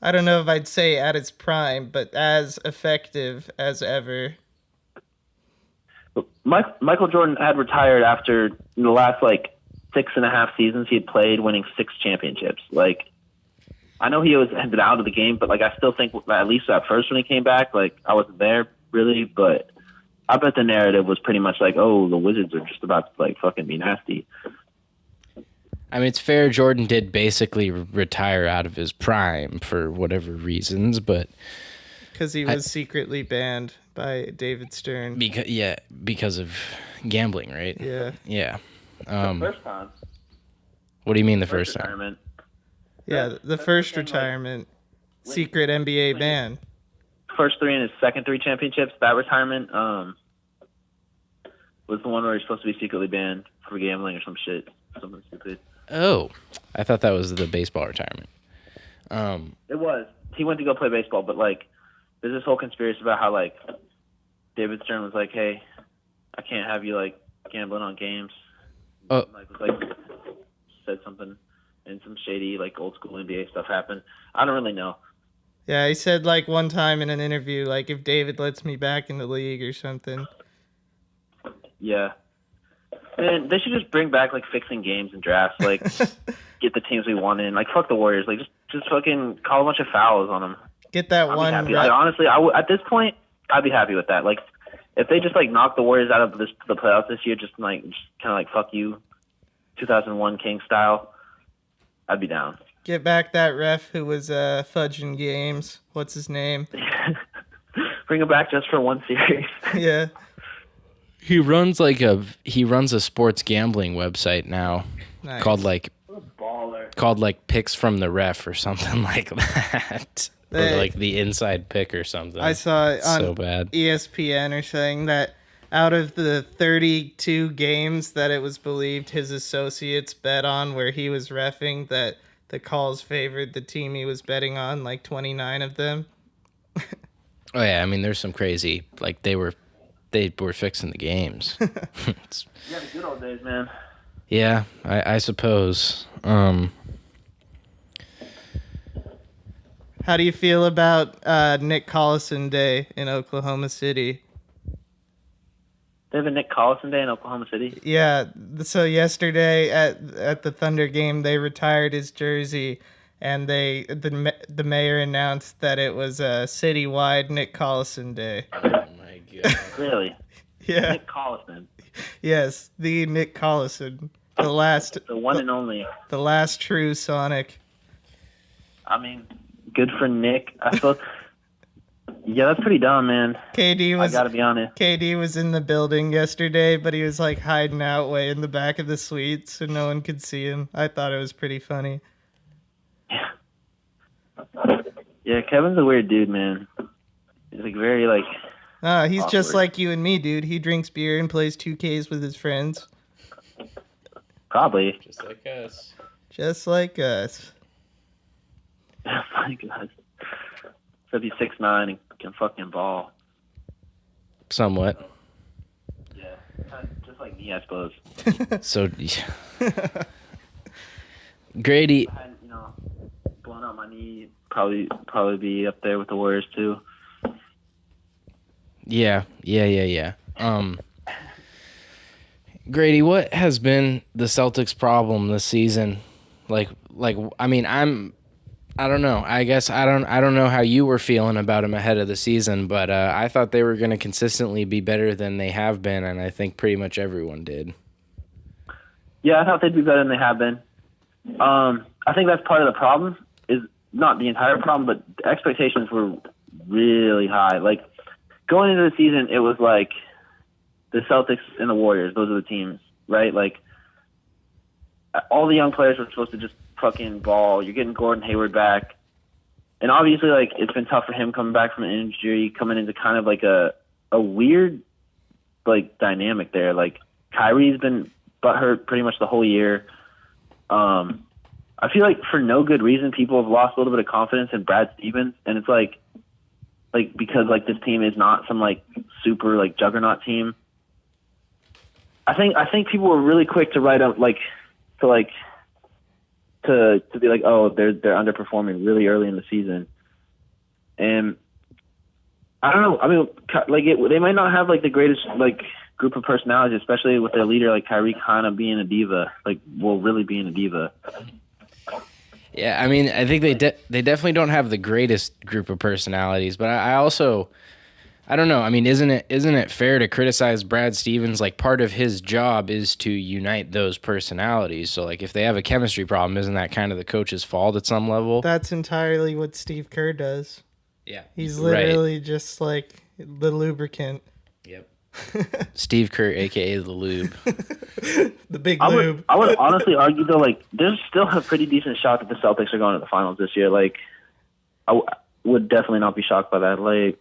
I don't know if I'd say at its prime, but as effective as ever. Michael Jordan had retired after the last like 6.5 seasons he had played, winning 6 championships. Like, I know had been out of the game, but like I still think at least at first when he came back, like I wasn't there really, but I bet the narrative was pretty much like, oh, the Wizards are just about to like fucking be nasty. I mean, it's fair. Jordan did basically retire out of his prime for whatever reasons, but because he was secretly banned by David Stern. Because of gambling, right? Yeah. The first time. What do you mean the first time? Retirement. Yeah, the first retirement, secret NBA ban. First 3 in his second 3 championships. That retirement was the one where he's supposed to be secretly banned for gambling or some shit, something stupid. Oh, I thought that was the baseball retirement. It was. He went to go play baseball, but like, there's this whole conspiracy about how like David Stern was like, "Hey, I can't have you like gambling on games." Oh, Said something, and some shady like old school NBA stuff happened. I don't really know. Yeah, he said like one time in an interview, like if David lets me back in the league or something. Yeah. Man, they should just bring back like fixing games and drafts, like get the teams we want in. Like fuck the Warriors, like just fucking call a bunch of fouls on them. Get that I'd one. Be happy. Like, honestly, at this point, I'd be happy with that. Like if they just like knock the Warriors out of the playoffs this year, just kind of like fuck you, 2001 King style, I'd be down. Get back that ref who was fudging games. What's his name? Bring him back just for one series. Yeah. He runs a sports gambling website now. Nice. called like Picks from the Ref or something like that. Or like the Inside Pick or something. I saw it on so bad. ESPN or saying that out of the 32 games that it was believed his associates bet on where he was reffing, that the calls favored the team he was betting on, like 29 of them. Oh yeah, I mean there's some crazy, like they were fixing the games. Yeah, the good old days, man. Yeah, I suppose. How do you feel about Nick Collison Day in Oklahoma City? They have a Nick Collison Day in Oklahoma City? Yeah, so yesterday at the Thunder game, they retired his jersey, and the mayor announced that it was a citywide Nick Collison Day. Oh my god. Really? Yeah. Nick Collison. Yes, the Nick Collison. The one and only. The last true Sonic. I mean, good for Nick. I suppose. Yeah, that's pretty dumb, man. I gotta be honest. KD was in the building yesterday, but he was like hiding out way in the back of the suite so no one could see him. I thought it was pretty funny. Yeah, Kevin's a weird dude, man. He's like very like. He's awkward. Just like you and me, dude. He drinks beer and plays 2Ks with his friends. Probably. Just like us. Just like us. Oh my god. Except he's 6'9" and can fucking ball. Somewhat. Yeah, just like me, I suppose. So, Grady. I hadn't, blown out my knee. Probably be up there with the Warriors too. Yeah. Grady, what has been the Celtics' problem this season? I mean, I don't know. I guess I don't know how you were feeling about them ahead of the season, but I thought they were going to consistently be better than they have been, and I think pretty much everyone did. Yeah, I thought they'd be better than they have been. I think that's part of the problem. Is not the entire problem, but the expectations were really high. Like going into the season, it was like the Celtics and the Warriors. Those are the teams, right? Like all the young players were supposed to just fucking ball. You're getting Gordon Hayward back, and obviously, like it's been tough for him coming back from an injury, coming into kind of like a weird like dynamic there. Like Kyrie's been butthurt pretty much the whole year. I feel like for no good reason, people have lost a little bit of confidence in Brad Stevens, and it's like because like this team is not some like super like juggernaut team. I think people were really quick to write up to to be like, oh, they're underperforming really early in the season. And I don't know. I mean, like they might not have like the greatest like group of personalities, especially with their leader like Kyrie kind of being a diva, really being a diva. Yeah, I mean, I think they definitely don't have the greatest group of personalities, but I also, I don't know. I mean, isn't it fair to criticize Brad Stevens? Like, part of his job is to unite those personalities. So, like, if they have a chemistry problem, isn't that kind of the coach's fault at some level? That's entirely what Steve Kerr does. Yeah, he's literally just like the lubricant. Yep. Steve Kerr, aka the lube, the big lube. I would honestly argue though, like there's still a pretty decent shot that the Celtics are going to the finals this year. Like, I would definitely not be shocked by that. Like,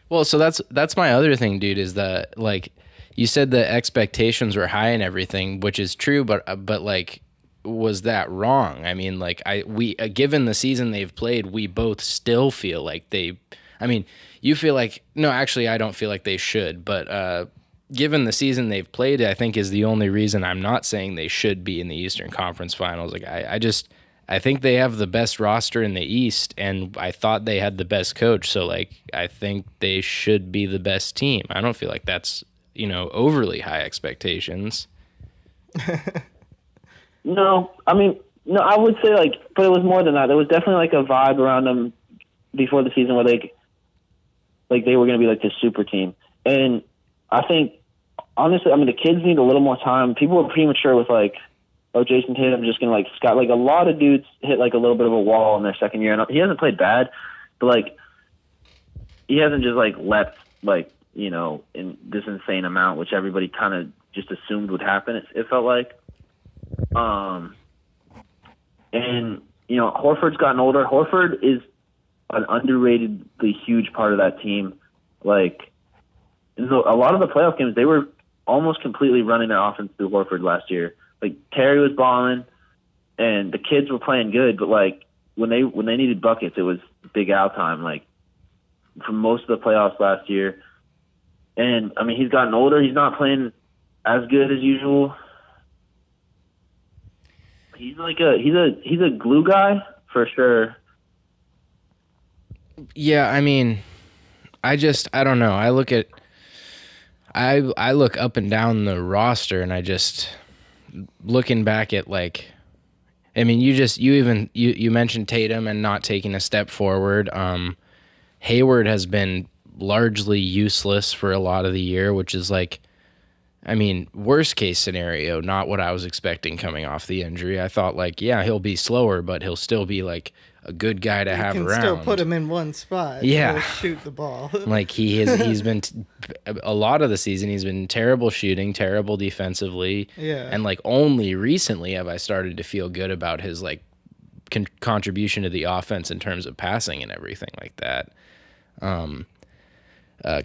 well, so that's my other thing, dude. Is that like you said the expectations were high and everything, which is true, but like, was that wrong? I mean, like we given the season they've played, we both still feel like they. I mean, you feel like no, actually, I don't feel like they should, but given the season they've played, I think is the only reason I'm not saying they should be in the Eastern Conference Finals. Like I think they have the best roster in the East, and I thought they had the best coach, so like I think they should be the best team. I don't feel like that's overly high expectations. No, I mean, no, I would say like, but it was more than that. There was definitely like a vibe around them before the season where they were going to be like this super team. And I think, honestly, I mean, the kids need a little more time. People were premature with like, oh, Jason Tatum just going to like Scott. Like a lot of dudes hit like a little bit of a wall in their second year. And he hasn't played bad, but like he hasn't just like leapt like, in this insane amount, which everybody kind of just assumed would happen. It felt like. And Horford's gotten older. Horford is an underratedly huge part of that team. Like, a lot of the playoff games, they were almost completely running their offense through Horford last year. Like, Terry was balling, and the kids were playing good, but like when they needed buckets, it was Big Al time. Like for most of the playoffs last year. And I mean, he's gotten older. He's not playing as good as usual. He's like he's a glue guy for sure. Yeah, I mean, I don't know. I look up and down the roster, and I just looking back at like, I mean, you mentioned Tatum and not taking a step forward. Hayward has been largely useless for a lot of the year, which is like, I mean, worst case scenario, not what I was expecting coming off the injury. I thought like, yeah, he'll be slower, but he'll still be like a good guy to have around. You can still put him in one spot. Yeah. He'll shoot the ball. Like he's been a lot of the season, he's been terrible shooting, terrible defensively. Yeah. And like only recently have I started to feel good about his like contribution to the offense in terms of passing and everything like that.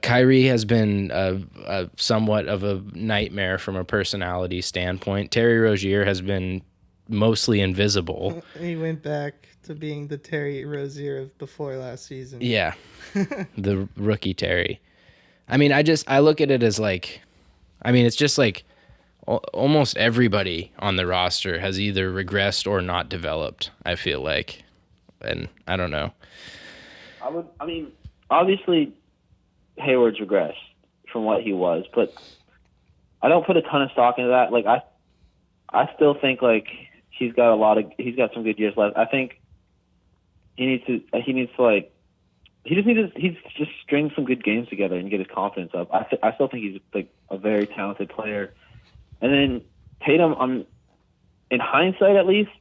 Kyrie has been a somewhat of a nightmare from a personality standpoint. Terry Rozier has been mostly invisible. He went back to being the Terry Rozier of before last season. Yeah, the rookie Terry. I mean, I look at it as like, I mean, it's just like almost everybody on the roster has either regressed or not developed, I feel like. And I don't know. I mean, obviously Hayward's regressed from what he was, but I don't put a ton of stock into that. Like I still think like he's got some good years left. I think he just needs to string some good games together and get his confidence up. I still think he's like a very talented player. And then Tatum, in hindsight at least,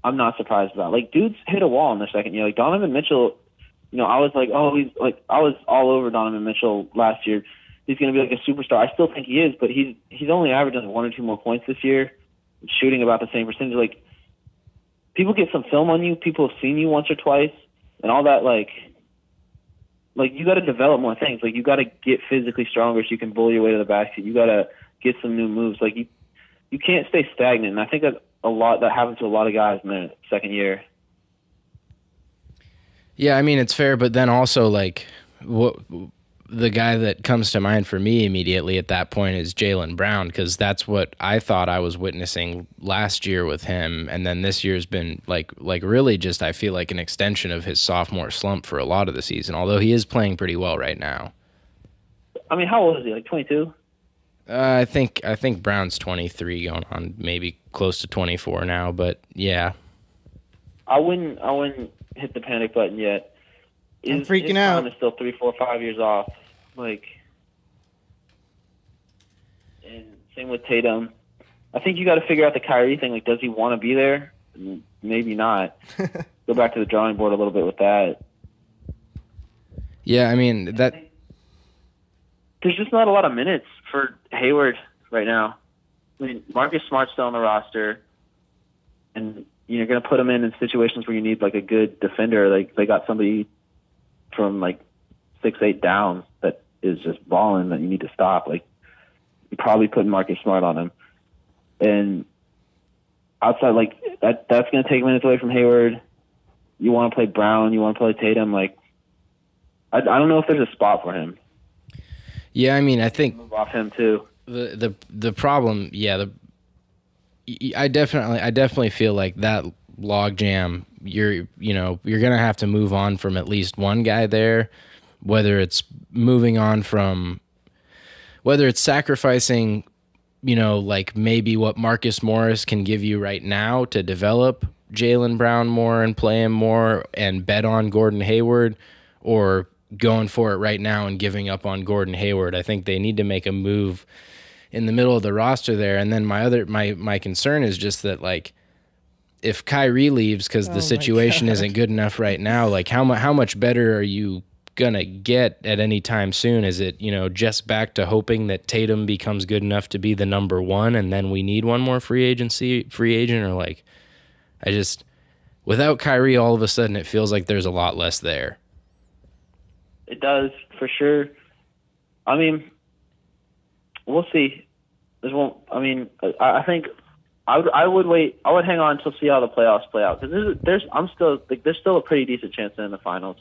I'm not surprised about. Like, dudes hit a wall in their second year. Like Donovan Mitchell, I was like, I was all over Donovan Mitchell last year. He's going to be like a superstar. I still think he is, but he's only averaging 1 or 2 more points this year, shooting about the same percentage. Like, people get some film on you. People have seen you once or twice, and all that. Like you got to develop more things. Like, you got to get physically stronger so you can bully your way to the basket. You got to get some new moves. Like, you can't stay stagnant. And I think that happens to a lot of guys in their second year. Yeah, I mean, it's fair, but then also, like, the guy that comes to mind for me immediately at that point is Jaylen Brown, because that's what I thought I was witnessing last year with him, and then this year's been like really just, I feel like, an extension of his sophomore slump for a lot of the season, although he is playing pretty well right now. I mean, how old is he? Like 22? I think Brown's 23, going on maybe close to 24 now, but yeah. I wouldn't hit the panic button yet. I'm freaking out. His prime is still 3, 4, 5 years off. Like, and same with Tatum. I think you got to figure out the Kyrie thing. Like, does he want to be there? Maybe not. Go back to the drawing board a little bit with that. Yeah, I mean that. There's just not a lot of minutes for Hayward right now. I mean, Marcus Smart's still on the roster, and you're going to put him in situations where you need like a good defender. Like they got somebody from like 6'8" down that is just balling that you need to stop. Like you probably put Marcus Smart on him, and outside like that's going to take minutes away from Hayward. You want to play Brown, you want to play Tatum. Like I don't know if there's a spot for him. Yeah, I mean, I think move off him too. The problem, yeah, I definitely feel like that logjam. You're gonna have to move on from at least one guy there, whether it's sacrificing, like maybe what Marcus Morris can give you right now to develop Jaylen Brown more and play him more and bet on Gordon Hayward, or going for it right now and giving up on Gordon Hayward. I think they need to make a move in the middle of the roster there. And then my concern is just that, like, if Kyrie leaves because the situation isn't good enough right now, like how much better are you gonna get at any time soon? Is it, just back to hoping that Tatum becomes good enough to be the number one and then we need one more free agent, or like, without Kyrie, all of a sudden it feels like there's a lot less there. It does, for sure. I mean, we'll see. I think I would wait. I would hang on to see how the playoffs play out, because there's still a pretty decent chance in the finals.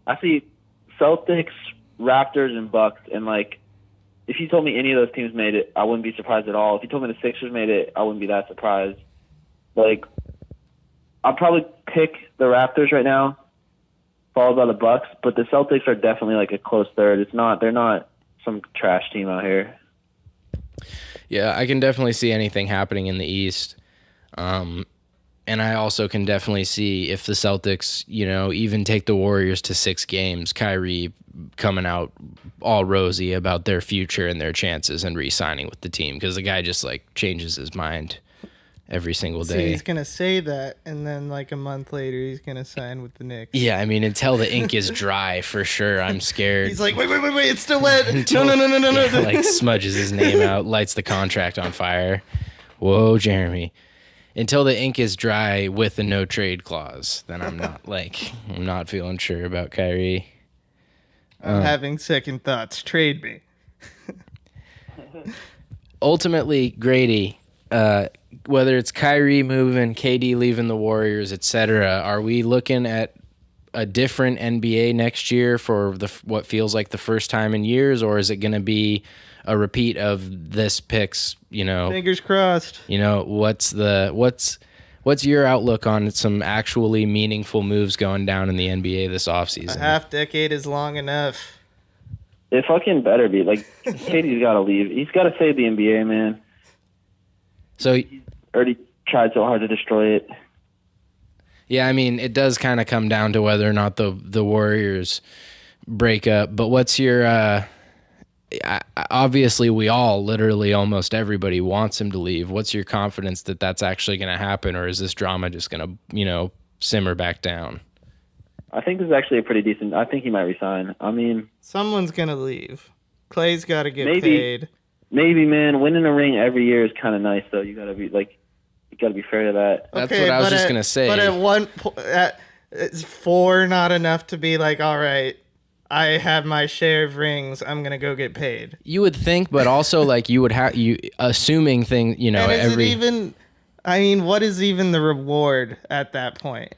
I see Celtics, Raptors, and Bucks, and like, if you told me any of those teams made it, I wouldn't be surprised at all. If you told me the Sixers made it, I wouldn't be that surprised. Like, I'll probably pick the Raptors right now, followed by the Bucks, but the Celtics are definitely like a close third. They're not some trash team out here. Yeah, I can definitely see anything happening in the East. And I also can definitely see if the Celtics, even take the Warriors to 6 games, Kyrie coming out all rosy about their future and their chances and re-signing with the team, because the guy just like changes his mind every single day. See, he's going to say that, and then like a month later, he's going to sign with the Knicks. Yeah, I mean, until the ink is dry, for sure, I'm scared. He's like, wait, it's still wet. No. Yeah, like smudges his name out, lights the contract on fire. Whoa, Jeremy. Until the ink is dry with a no trade clause, then I'm not feeling sure about Kyrie. I'm having second thoughts. Trade me. Ultimately, Grady, whether it's Kyrie moving, KD leaving the Warriors, etc., are we looking at a different NBA next year for what feels like the first time in years, or is it going to be a repeat of this pick's? Fingers crossed. What's your outlook on some actually meaningful moves going down in the NBA this offseason? A half decade is long enough. It fucking better be. Like, KD's got to leave. He's got to save the NBA, man. So he's already tried so hard to destroy it. Yeah, I mean, it does kind of come down to whether or not the Warriors break up. But what's your obviously we all, literally almost everybody, wants him to leave. What's your confidence that that's actually going to happen, or is this drama just going to, simmer back down? I think this is actually a pretty decent. I think he might resign. I mean, someone's going to leave. Clay's got to get paid. Maybe, man. Winning a ring every year is kind of nice, though. You got to be fair to that. That's what I was just going to say. But at one point, is 4 not enough to be like, all right, I have my share of rings, I'm going to go get paid? You would think, but also like you would have, assuming thing, and is it even, I mean, what is even the reward at that point?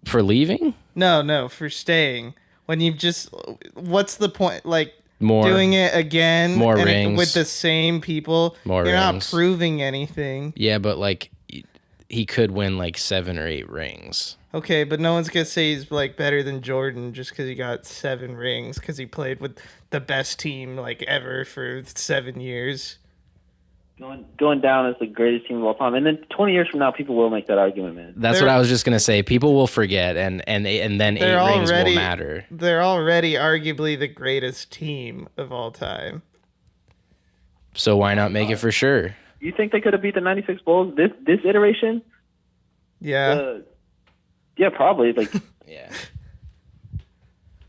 For leaving? No, for staying. when you've just, what's the point? Like, More doing it again more and rings. with the same people. More You're not rings. proving anything. Yeah, but like he could win like 7 or 8 rings. Okay, but no one's gonna say he's like better than Jordan just because he got 7 rings because he played with the best team like ever for 7 years. Going down as the greatest team of all time, and then 20 years from now, people will make that argument, man. That's what I was just gonna say. People will forget, and then 8 rings will matter. They're already arguably the greatest team of all time. So why not make it for sure? You think they could have beat the '96 Bulls this iteration? Yeah. Yeah, probably. Like, Yeah.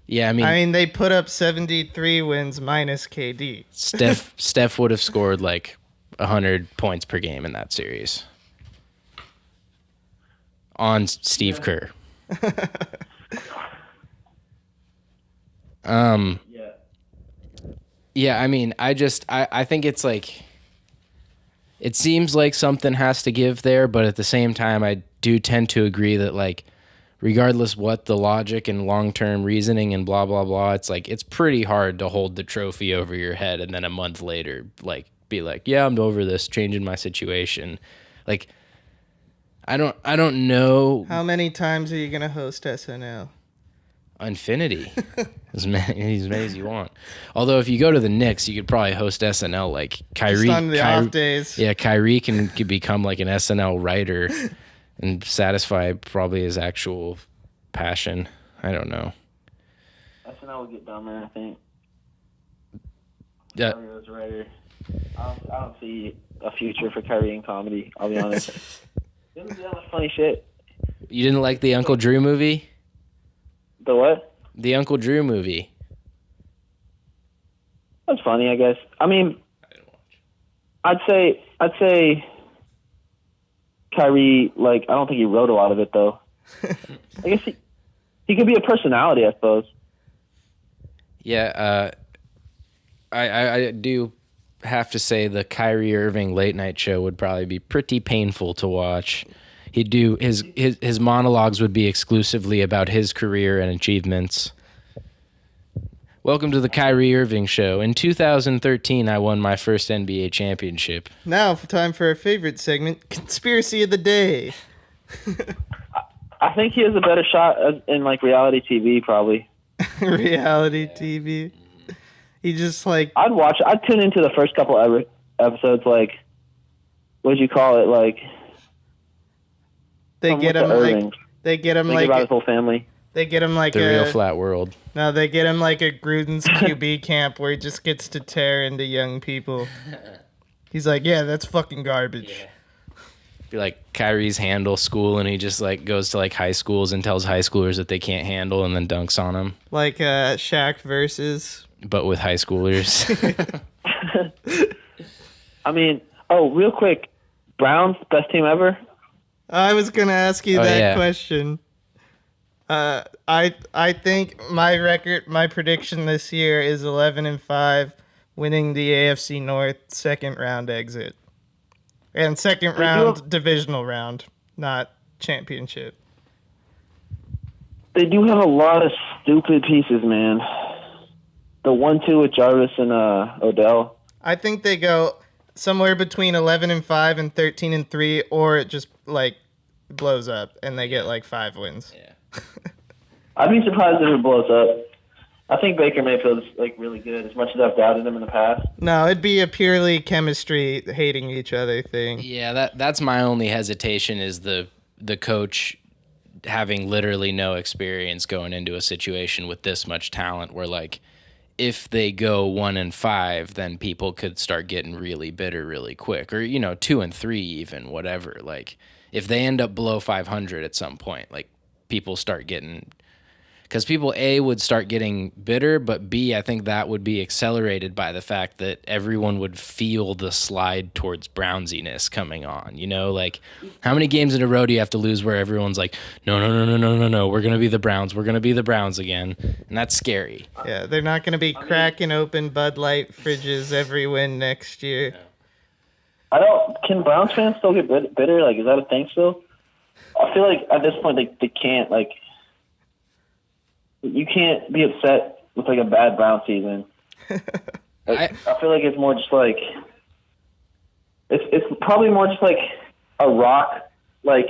Yeah, I mean, they put up 73 wins minus KD. Steph would have scored like 100 points per game in that series on Steve Kerr. Yeah, I mean, I think it's like, it seems like something has to give there, but at the same time, I do tend to agree that, like, regardless what the logic and long-term reasoning and blah, blah, blah, it's like, it's pretty hard to hold the trophy over your head and then a month later, like, be like, yeah, I'm over this, changing my situation. Like, I don't know. How many times are you going to host SNL? Infinity. as many as you want. Although if you go to the Knicks, you could probably host SNL like Kyrie. Just on the off days. Yeah, Kyrie could become like an SNL writer and satisfy probably his actual passion. I don't know. SNL will get done, man, I think. Yeah. Kyrie was a writer. I don't see a future for Kyrie in comedy, I'll be honest. He doesn't do that much funny shit. You didn't like the Uncle Drew movie? The what? The Uncle Drew movie. That's funny, I guess. I mean, I'd say Kyrie, like, I don't think he wrote a lot of it, though. I guess he could be a personality, I suppose. Yeah, I do have to say the Kyrie Irving late night show would probably be pretty painful to watch. He'd do his monologues would be exclusively about his career and achievements. Welcome to the Kyrie Irving Show. In 2013, I won my first NBA championship. Now, time for our favorite segment, Conspiracy of the Day. I think he has a better shot in, like, reality TV, probably. Reality TV. He just, like... I'd tune into the first couple episodes, like, what'd you call it, like... They get him like about his whole family. They get him like the real flat world. No, they get him like a Gruden's QB camp where he just gets to tear into young people. He's like, yeah, that's fucking garbage. Yeah. Be like Kyrie's handle school, and he just like goes to like high schools and tells high schoolers that they can't handle, and then dunks on them. Like Shaq versus, but with high schoolers. I mean, real quick, Browns best team ever. I was gonna ask you that question. I think my prediction this year is 11-5, winning the AFC North second round exit, and second round divisional round, not championship. They do have a lot of stupid pieces, man. The 1-2 with Jarvis and Odell. I think they go somewhere between 11-5 and 13-3, or it just like blows up and they get like 5 wins. Yeah. I'd be surprised if it blows up. I think Baker Mayfield's like really good, as much as I've doubted him in the past. No, it'd be a purely chemistry, hating each other thing. Yeah, that's my only hesitation is the coach having literally no experience going into a situation with this much talent where like if they go 1-5, then people could start getting really bitter really quick, or 2-3 even, whatever. Like if they end up below 500 at some point, like people start getting, because people A would start getting bitter, but B, I think that would be accelerated by the fact that everyone would feel the slide towards Brownsiness coming on. Like how many games in a row do you have to lose where everyone's like, no, we're gonna be the Browns, we're gonna be the Browns again, and that's scary. Yeah, they're not gonna be cracking open Bud Light fridges every win next year. Can Browns fans still get bitter? Like, is that a thing still? I feel like at this point they can't, like, you can't be upset with like a bad Brown season. I feel like it's more just like it's probably more just like a rock like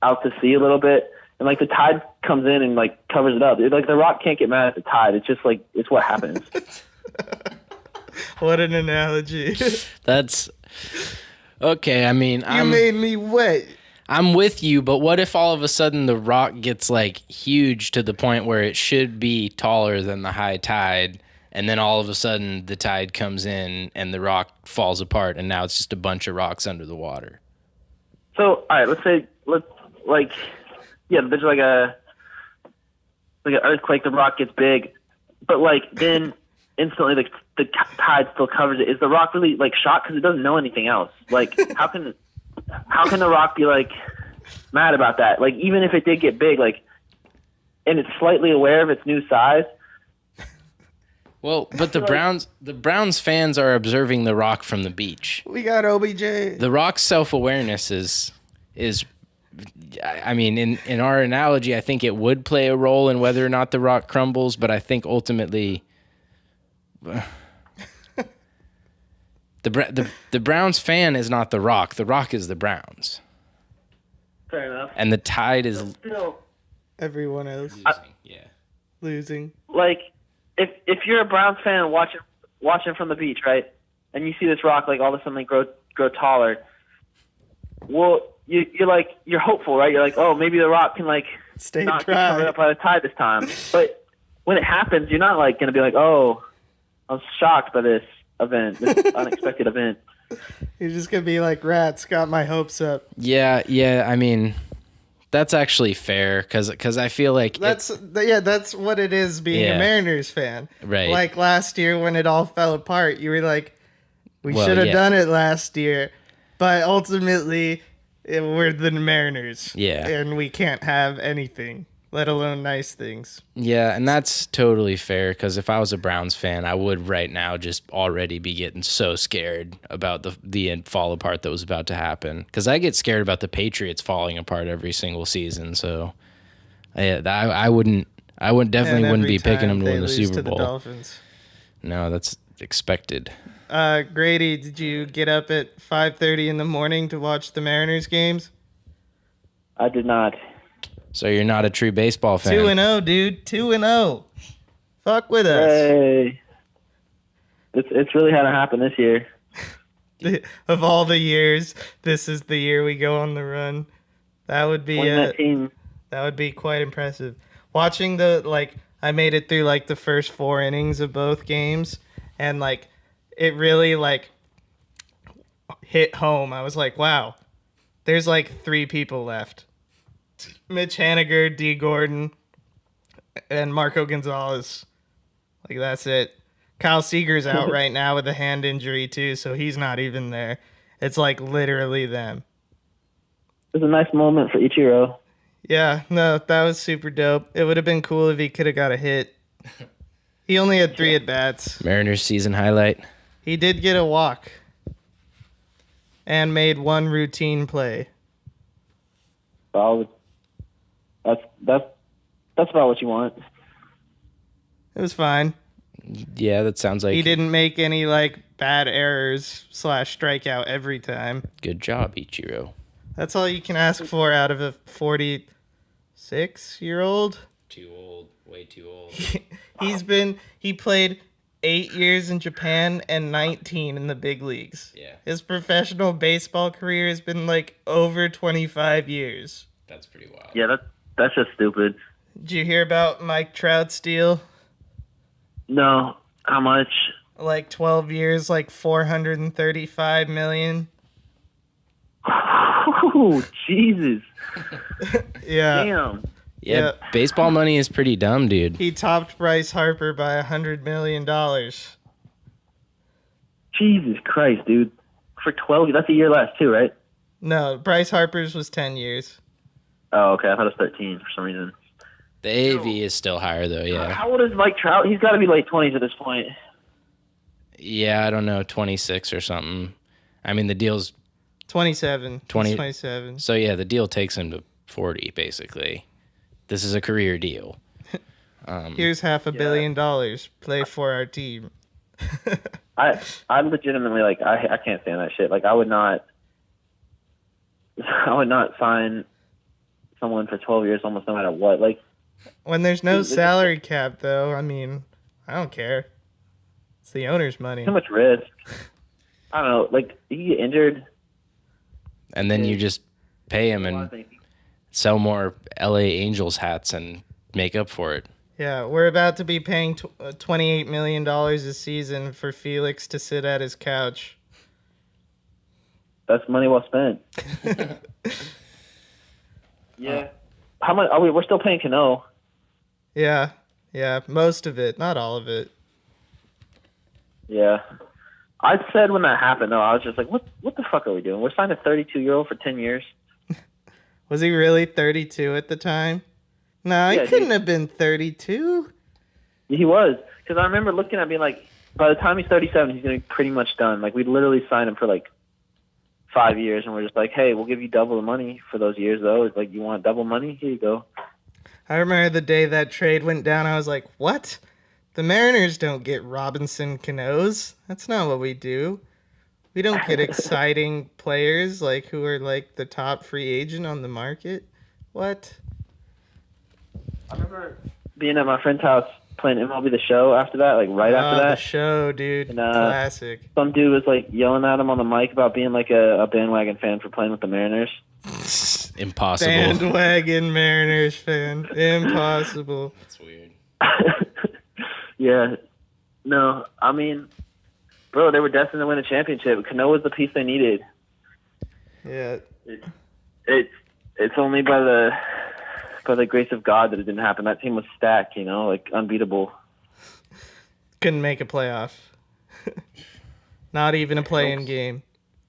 out to sea a little bit, and like the tide comes in and like covers it up. Like the rock can't get mad at the tide. It's just like it's what happens. What an analogy. That's okay. I mean, You made me wet. I'm with you, but what if all of a sudden the rock gets like huge to the point where it should be taller than the high tide, and then all of a sudden the tide comes in and the rock falls apart, and now it's just a bunch of rocks under the water? So, all right, let's say there's like an earthquake, the rock gets big, but like then instantly the tide still covers it. Is the rock really like shocked because it doesn't know anything else? Like how can the rock be like mad about that? Like even if it did get big, like, and it's slightly aware of its new size. Well, but the Browns fans are observing the rock from the beach. We got OBJ. The rock's self-awareness is I mean, in our analogy, I think it would play a role in whether or not the rock crumbles, but I think ultimately the Browns fan is not the rock. The rock is the Browns. Fair enough. And the tide is Everyone else losing. Like if you're a Browns fan watching from the beach, right, and you see this rock like all of a sudden like grow taller, well, you're hopeful, right? You're like, oh, maybe the rock can like Stay not dry. get covered up by the tide this time. But when it happens, you're not like gonna be like, oh, I'm shocked by this event, this unexpected event. You're just gonna be like, rats got my hopes up. Yeah. I mean, that's actually fair because I feel like that's what it is being a Mariners fan. Right. Like last year when it all fell apart, you were like, we should have done it last year, but ultimately we're the Mariners. Yeah. And we can't have anything, let alone nice things. Yeah, and that's totally fair because if I was a Browns fan, I would right now just already be getting so scared about the fall apart that was about to happen. Because I get scared about the Patriots falling apart every single season. So, I wouldn't be picking them to win the Super Bowl. The Dolphins. No, that's expected. Grady, did you get up at 5:30 in the morning to watch the Mariners games? I did not. So you're not a true baseball fan. 2-0, dude. 2-0. Fuck with us. Hey. It's really had to happen this year. Of all the years, this is the year we go on the run. That would be that would be quite impressive. Watching I made it through like the first 4 innings of both games, and like it really like hit home. I was like, wow, there's like 3 people left. Mitch Haniger, D. Gordon, and Marco Gonzalez. Like, that's it. Kyle Seager's out right now with a hand injury, too, so he's not even there. It's, like, literally them. It was a nice moment for Ichiro. Yeah, no, that was super dope. It would have been cool if he could have got a hit. He only had 3 at-bats. Mariners season highlight. He did get a walk and made 1 routine play. Well, that's about what you want. It was fine. Yeah, that sounds like he didn't make any like bad errors / strikeout every time. Good job, Ichiro. That's all you can ask for out of a 46-year-old. Too old, way too old. He played 8 years in Japan and 19 in the big leagues. Yeah. His professional baseball career has been like over 25 years. That's pretty wild. Yeah, that's just stupid. Did you hear about Mike Trout's deal? No. How much? Like 12 years, like $435 million. Oh, Jesus. Yeah. Damn. Yeah, baseball money is pretty dumb, dude. He topped Bryce Harper by $100 million. Jesus Christ, dude. For 12, that's a year less too, right? No, Bryce Harper's was 10 years. Oh, okay. I thought it was 13 for some reason. The AV is still higher, though, yeah. How old is Mike Trout? He's got to be late 20s at this point. Yeah, I don't know, 26 or something. I mean, the deal's 27. 20, 27. So, yeah, the deal takes him to 40, basically. This is a career deal. Here's $500 million. Play for our team. I legitimately like I can't stand that shit. Like I would not sign someone for 12 years almost no matter what. Like when there's no salary cap though, I mean, I don't care. It's the owner's money. Too much risk. I don't know. Like you get injured, and then you just pay him and sell more LA Angels hats and make up for it. Yeah, we're about to be paying $28 million a season for Felix to sit at his couch. That's money well spent. Yeah. How much? We're still paying Cano. Yeah, most of it, not all of it. Yeah. I said when that happened, though, I was just like, what the fuck are we doing? We're signing a 32-year-old for 10 years. Was he really 32 at the time? No, he couldn't have been 32. He was. Because I remember looking at being like, by the time he's 37, he's going to be pretty much done. Like, we literally signed him for, like, 5 years, and we're just like, hey, we'll give you double the money for those years, though. It's like, you want double money? Here you go. I remember the day that trade went down, I was like, what? The Mariners don't get Robinson Canos. That's not what we do. We don't get exciting players like who are like the top free agent on the market. What? I remember being at my friend's house playing MLB The Show after that, like right after that. The Show, dude. And, classic. Some dude was like yelling at him on the mic about being like a bandwagon fan for playing with the Mariners. Impossible. Bandwagon Mariners fan. Impossible. That's weird. Yeah. No, I mean, bro, they were destined to win a championship. Cano was the piece they needed. Yeah. It's only by the grace of God that it didn't happen. That team was stacked, like unbeatable. Couldn't make a playoff. Not even a play-in game.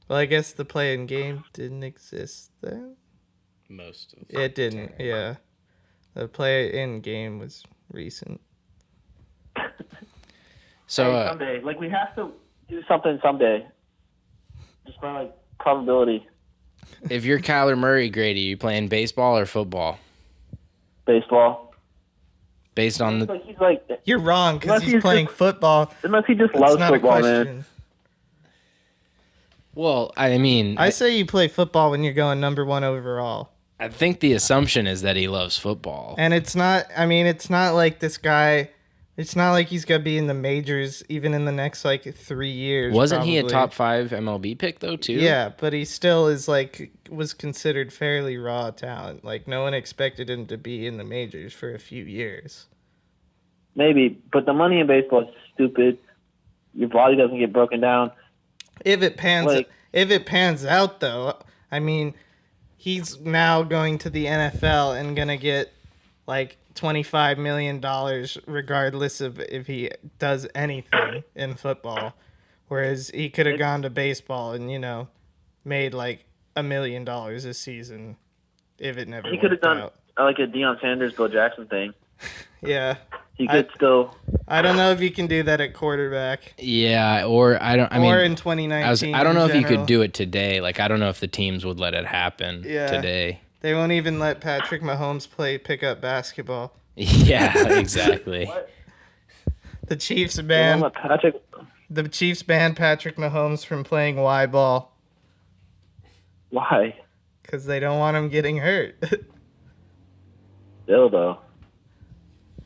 Well, I guess the play-in game didn't exist then. Most of it didn't. Yeah, the play-in game was recent. So someday, like we have to do something someday, just by like probability. If you're Kyler Murray, Grady, you playing baseball or football? Baseball. Based on the, he's like you're wrong because he's playing football. Unless he just loves football, man. Well, I mean, I say you play football when you're going number 1 overall. I think the assumption is that he loves football, and it's not. I mean, it's not like this guy. It's not like he's gonna be in the majors even in the next like 3 years. Wasn't he a top 5 MLB pick though too? Yeah, but he still is was considered fairly raw talent. Like no one expected him to be in the majors for a few years. Maybe, but the money in baseball is stupid. Your body doesn't get broken down. If it pans out though, I mean, he's now going to the NFL and gonna get like $25 million regardless of if he does anything in football, whereas he could have gone to baseball and made like $1 million a season if it never. He could have done like a Deion Sanders, Bill Jackson thing. Yeah, he could still. I don't know if you can do that at quarterback. Yeah, or in 2019. I don't know if you could do it today. Like I don't know if the teams would let it happen today. They won't even let Patrick Mahomes play pickup basketball. Yeah, exactly. The Chiefs banned Patrick Mahomes from playing Y ball. Why? Because they don't want him getting hurt. Still though,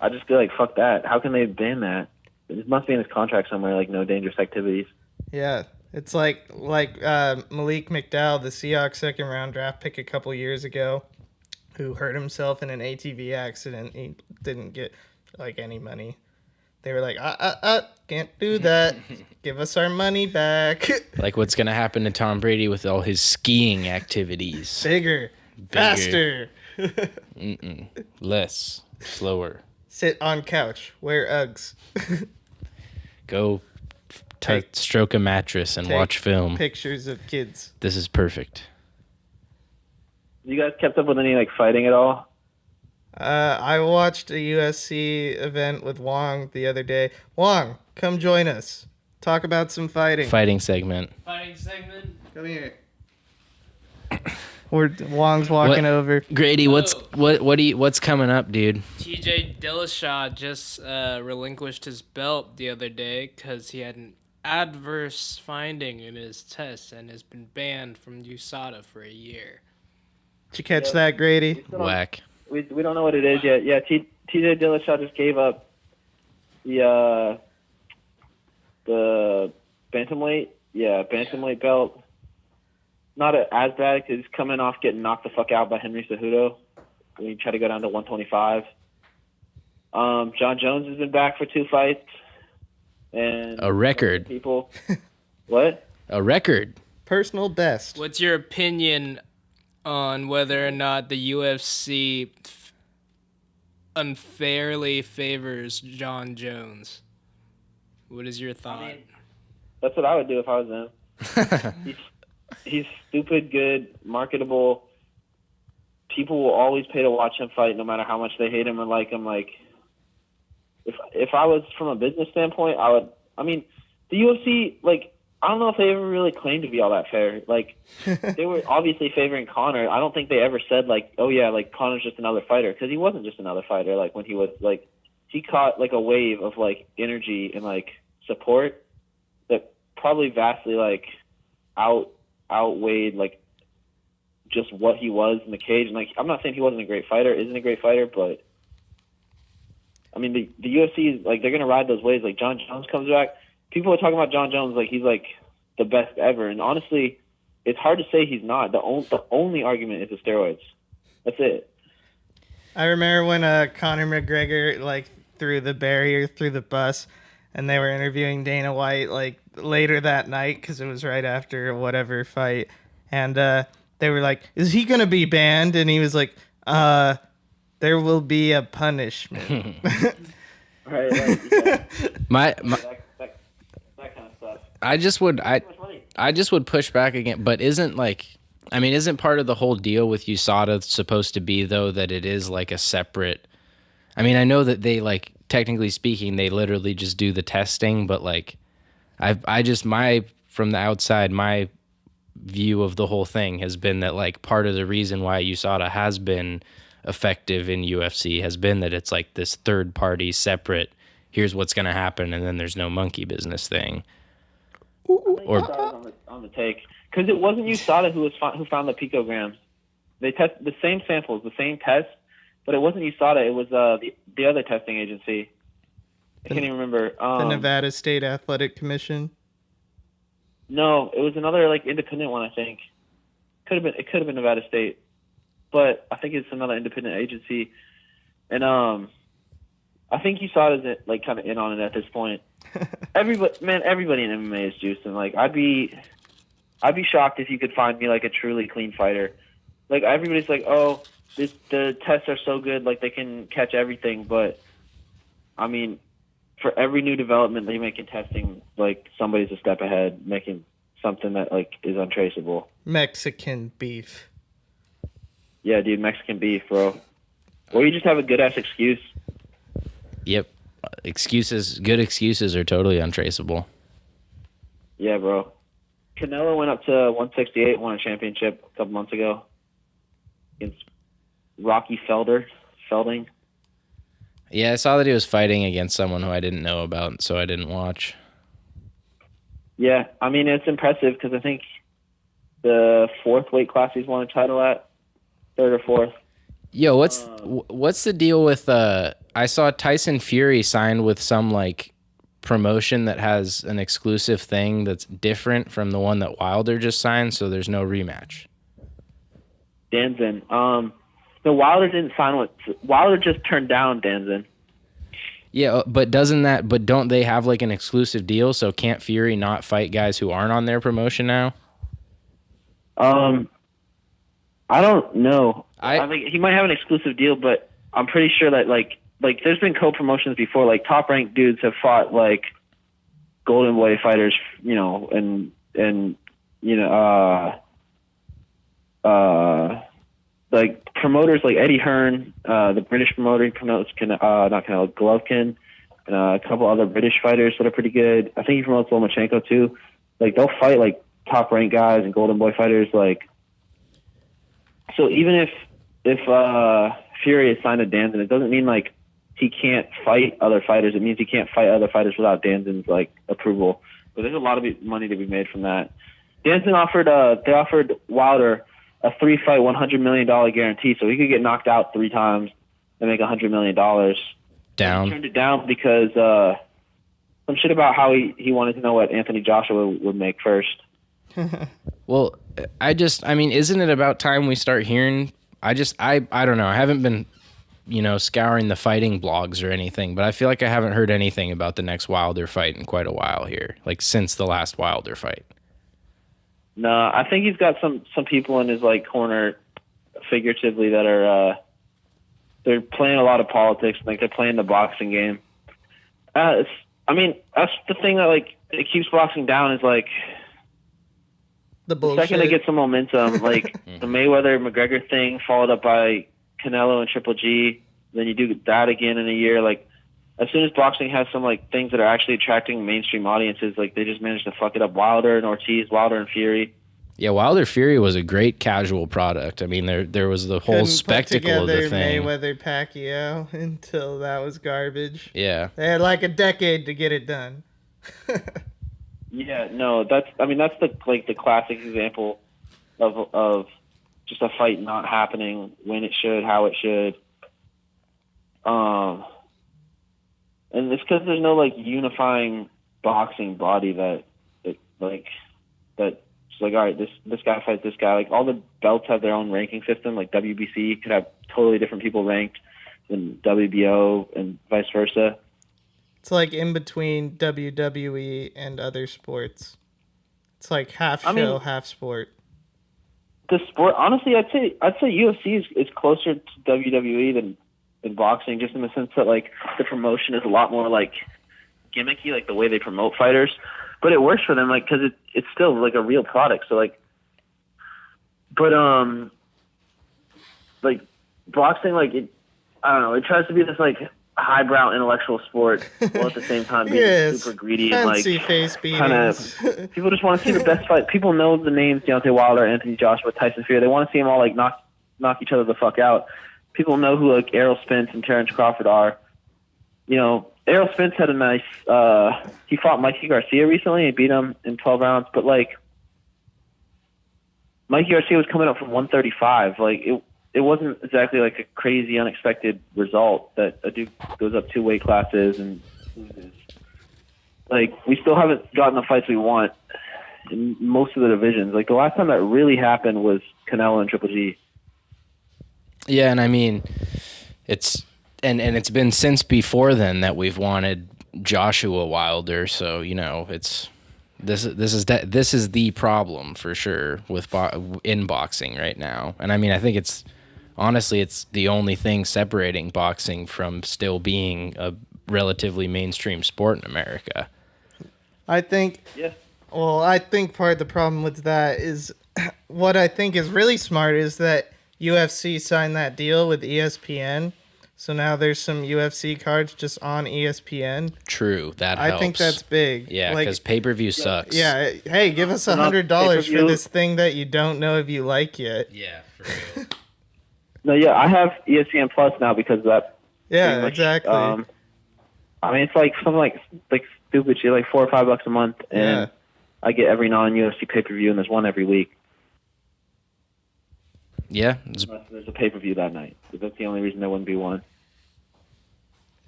I just feel like fuck that. How can they ban that? It must be in his contract somewhere, like no dangerous activities. Yeah. It's like Malik McDowell, the Seahawks second round draft pick a couple years ago, who hurt himself in an ATV accident. He didn't get like any money. They were like, can't do that. Give us our money back. Like what's gonna happen to Tom Brady with all his skiing activities? Bigger. Faster. Less, slower. Sit on couch. Wear Uggs. Go. Stroke a mattress and watch film. Pictures of kids. This is perfect. You guys kept up with any like fighting at all? I watched a USC event with Wong the other day. Wong, come join us. Talk about some fighting. Fighting segment. Come here. Wong's walking over. Grady, what's coming up, dude? TJ Dillashaw just relinquished his belt the other day because he had an adverse finding in his test and has been banned from USADA for a year. Did you catch that, Grady? Whack. We don't know what it is yet. Yeah, TJ Dillashaw just gave up the bantamweight. Yeah, bantamweight belt. Not as bad because he's coming off getting knocked the fuck out by Henry Cejudo when he tried to go down to 125. John Jones has been back for 2 fights. And a record. People, what? A record. Personal best. What's your opinion on whether or not the UFC unfairly favors John Jones? What is your thought? I mean, that's what I would do if I was them. He's stupid, good, marketable. People will always pay to watch him fight, no matter how much they hate him or like him. Like, if I was from a business standpoint, I would. I mean, the UFC, like, I don't know if they ever really claimed to be all that fair. Like, they were obviously favoring Conor. I don't think they ever said, like, oh yeah, like Conor's just another fighter, because he wasn't just another fighter. Like, when he was like, he caught like a wave of like energy and like support that probably vastly like outweighed like just what he was in the cage. And like, I'm not saying he wasn't a great fighter, isn't a great fighter, but I mean the UFC is like, they're gonna ride those waves. Like, John Jones comes back, people are talking about John Jones like he's like the best ever, and honestly, it's hard to say he's not. The only argument is the steroids. That's it. I remember when Conor McGregor like threw the barrier through the bus, and they were interviewing Dana White like later that night because it was right after whatever fight, and they were like, "Is he gonna be banned?" And he was like, "There will be a punishment." Right. Like, yeah. My that kind of stuff. I just would push back again, but isn't part of the whole deal with USADA supposed to be though that it is like a separate? I mean, I know that they like, technically speaking, they literally just do the testing, but like, from the outside, my view of the whole thing has been that like part of the reason why USADA has been effective in UFC has been that it's like this third party separate, here's what's going to happen, and then there's no monkey business thing. Or on the take, because it wasn't USADA who found the picograms. They test the same samples, the same test, but it wasn't USADA. It was the other testing agency. I can't even remember. The Nevada State Athletic Commission. No, it was another like independent one. I think it could have been Nevada State, but I think it's another independent agency. And I think USADA is like kind of in on it at this point. Everybody in MMA is juicing. Like, I'd be shocked if you could find me like a truly clean fighter. Like, everybody's like, oh, the tests are so good, like they can catch everything. But I mean, for every new development they make in testing, like somebody's a step ahead, making something that like is untraceable. Mexican beef. Yeah, dude, Mexican beef, bro. Or you just have a good ass excuse. Yep. Good excuses are totally untraceable. Yeah, bro. Canelo went up to 168, won a championship a couple months ago against Rocky Felding. Yeah, I saw that he was fighting against someone who I didn't know about, so I didn't watch. Yeah, I mean, it's impressive because I think the fourth weight class he's won a title at, third or fourth. Yo, what's the deal with I saw Tyson Fury signed with some like promotion that has an exclusive thing that's different from the one that Wilder just signed, so there's no rematch. Danzin. The Wilder didn't sign with Wilder, just turned down Danzin. Yeah, but don't they have like an exclusive deal, so can't Fury not fight guys who aren't on their promotion now? I don't know. I think he might have an exclusive deal, but I'm pretty sure that like there's been co-promotions before. Like, top ranked dudes have fought like Golden Boy fighters, you know, and you know, like promoters like Eddie Hearn, the British promoter, he promotes Golovkin, and a couple other British fighters that are pretty good. I think he promotes Lomachenko too. Like, they'll fight like top ranked guys and Golden Boy fighters. Like, So even if Fury is signed to Danzin, it doesn't mean like he can't fight other fighters. It means he can't fight other fighters without Danzin's like approval. But there's a lot of money to be made from that. Danzin offered Wilder a 3-fight, $100 million guarantee, so he could get knocked out 3 times and make $100 million. Down. He turned it down because some shit about how he wanted to know what Anthony Joshua would make first. Well, I mean, isn't it about time we start hearing? I don't know. I haven't been, scouring the fighting blogs or anything, but I feel like I haven't heard anything about the next Wilder fight in quite a while here, like since the last Wilder fight. No, I think he's got some people in his like corner, figuratively, that are they're playing a lot of politics. Like they're playing the boxing game. That's the thing that like it keeps boxing down is like the bullshit. The second they get some momentum, like the Mayweather McGregor thing, followed up by Canelo and Triple G, then you do that again in a year. Like as soon as boxing has some like things that are actually attracting mainstream audiences, like they just managed to fuck it up. Wilder and Ortiz, Wilder and Fury. Yeah, Wilder Fury was a great casual product. I mean, there was the whole spectacle of the thing. Mayweather Pacquiao until that was garbage. Yeah, they had like a decade to get it done. Yeah, no, that's the classic example of just a fight not happening when it should, how it should. And it's because there's no like unifying boxing body that's like all right, this guy fights this guy. Like all the belts have their own ranking system. Like WBC could have totally different people ranked than WBO and vice versa. It's like in between WWE and other sports. It's like half show, half sport. The sport, honestly, I'd say UFC is closer to WWE than boxing, just in the sense that like the promotion is a lot more like gimmicky, like the way they promote fighters. But it works for them, like, because it's still like a real product. So like, but like boxing, like I don't know, it tries to be this like highbrow intellectual sport, while at the same time being super greedy and like kind of people just want to see the best fight. People know the names Deontay Wilder, Anthony Joshua, Tyson Fury. They want to see them all like knock each other the fuck out. People know who like Errol Spence and Terrence Crawford are. Errol Spence had a nice he fought Mikey Garcia recently and beat him in 12 rounds, but like Mikey Garcia was coming up from 135. Like it wasn't exactly like a crazy unexpected result that a dude goes up 2 weight classes and loses. Like we still haven't gotten the fights we want in most of the divisions. Like the last time that really happened was Canelo and Triple G. Yeah, and I mean it's it's been since before then that we've wanted Joshua Wilder, so it's this is the problem for sure with in boxing right now. And I mean, I think it's the only thing separating boxing from still being a relatively mainstream sport in America. I think I think part of the problem with that is what I think is really smart is that UFC signed that deal with ESPN. So now there's some UFC cards just on ESPN. True, that helps. I think that's big. Yeah, because pay-per-view sucks. Yeah, hey, give us $100 for this thing that you don't know if you like yet. Yeah, for real. No, yeah, I have ESPN Plus now because of that. Yeah, exactly. I mean, it's like something like stupid shit, like $4 or $5 a month, and I get every non-UFC pay-per-view, and there's one every week. Yeah. There's a pay-per-view that night. That's the only reason there wouldn't be one.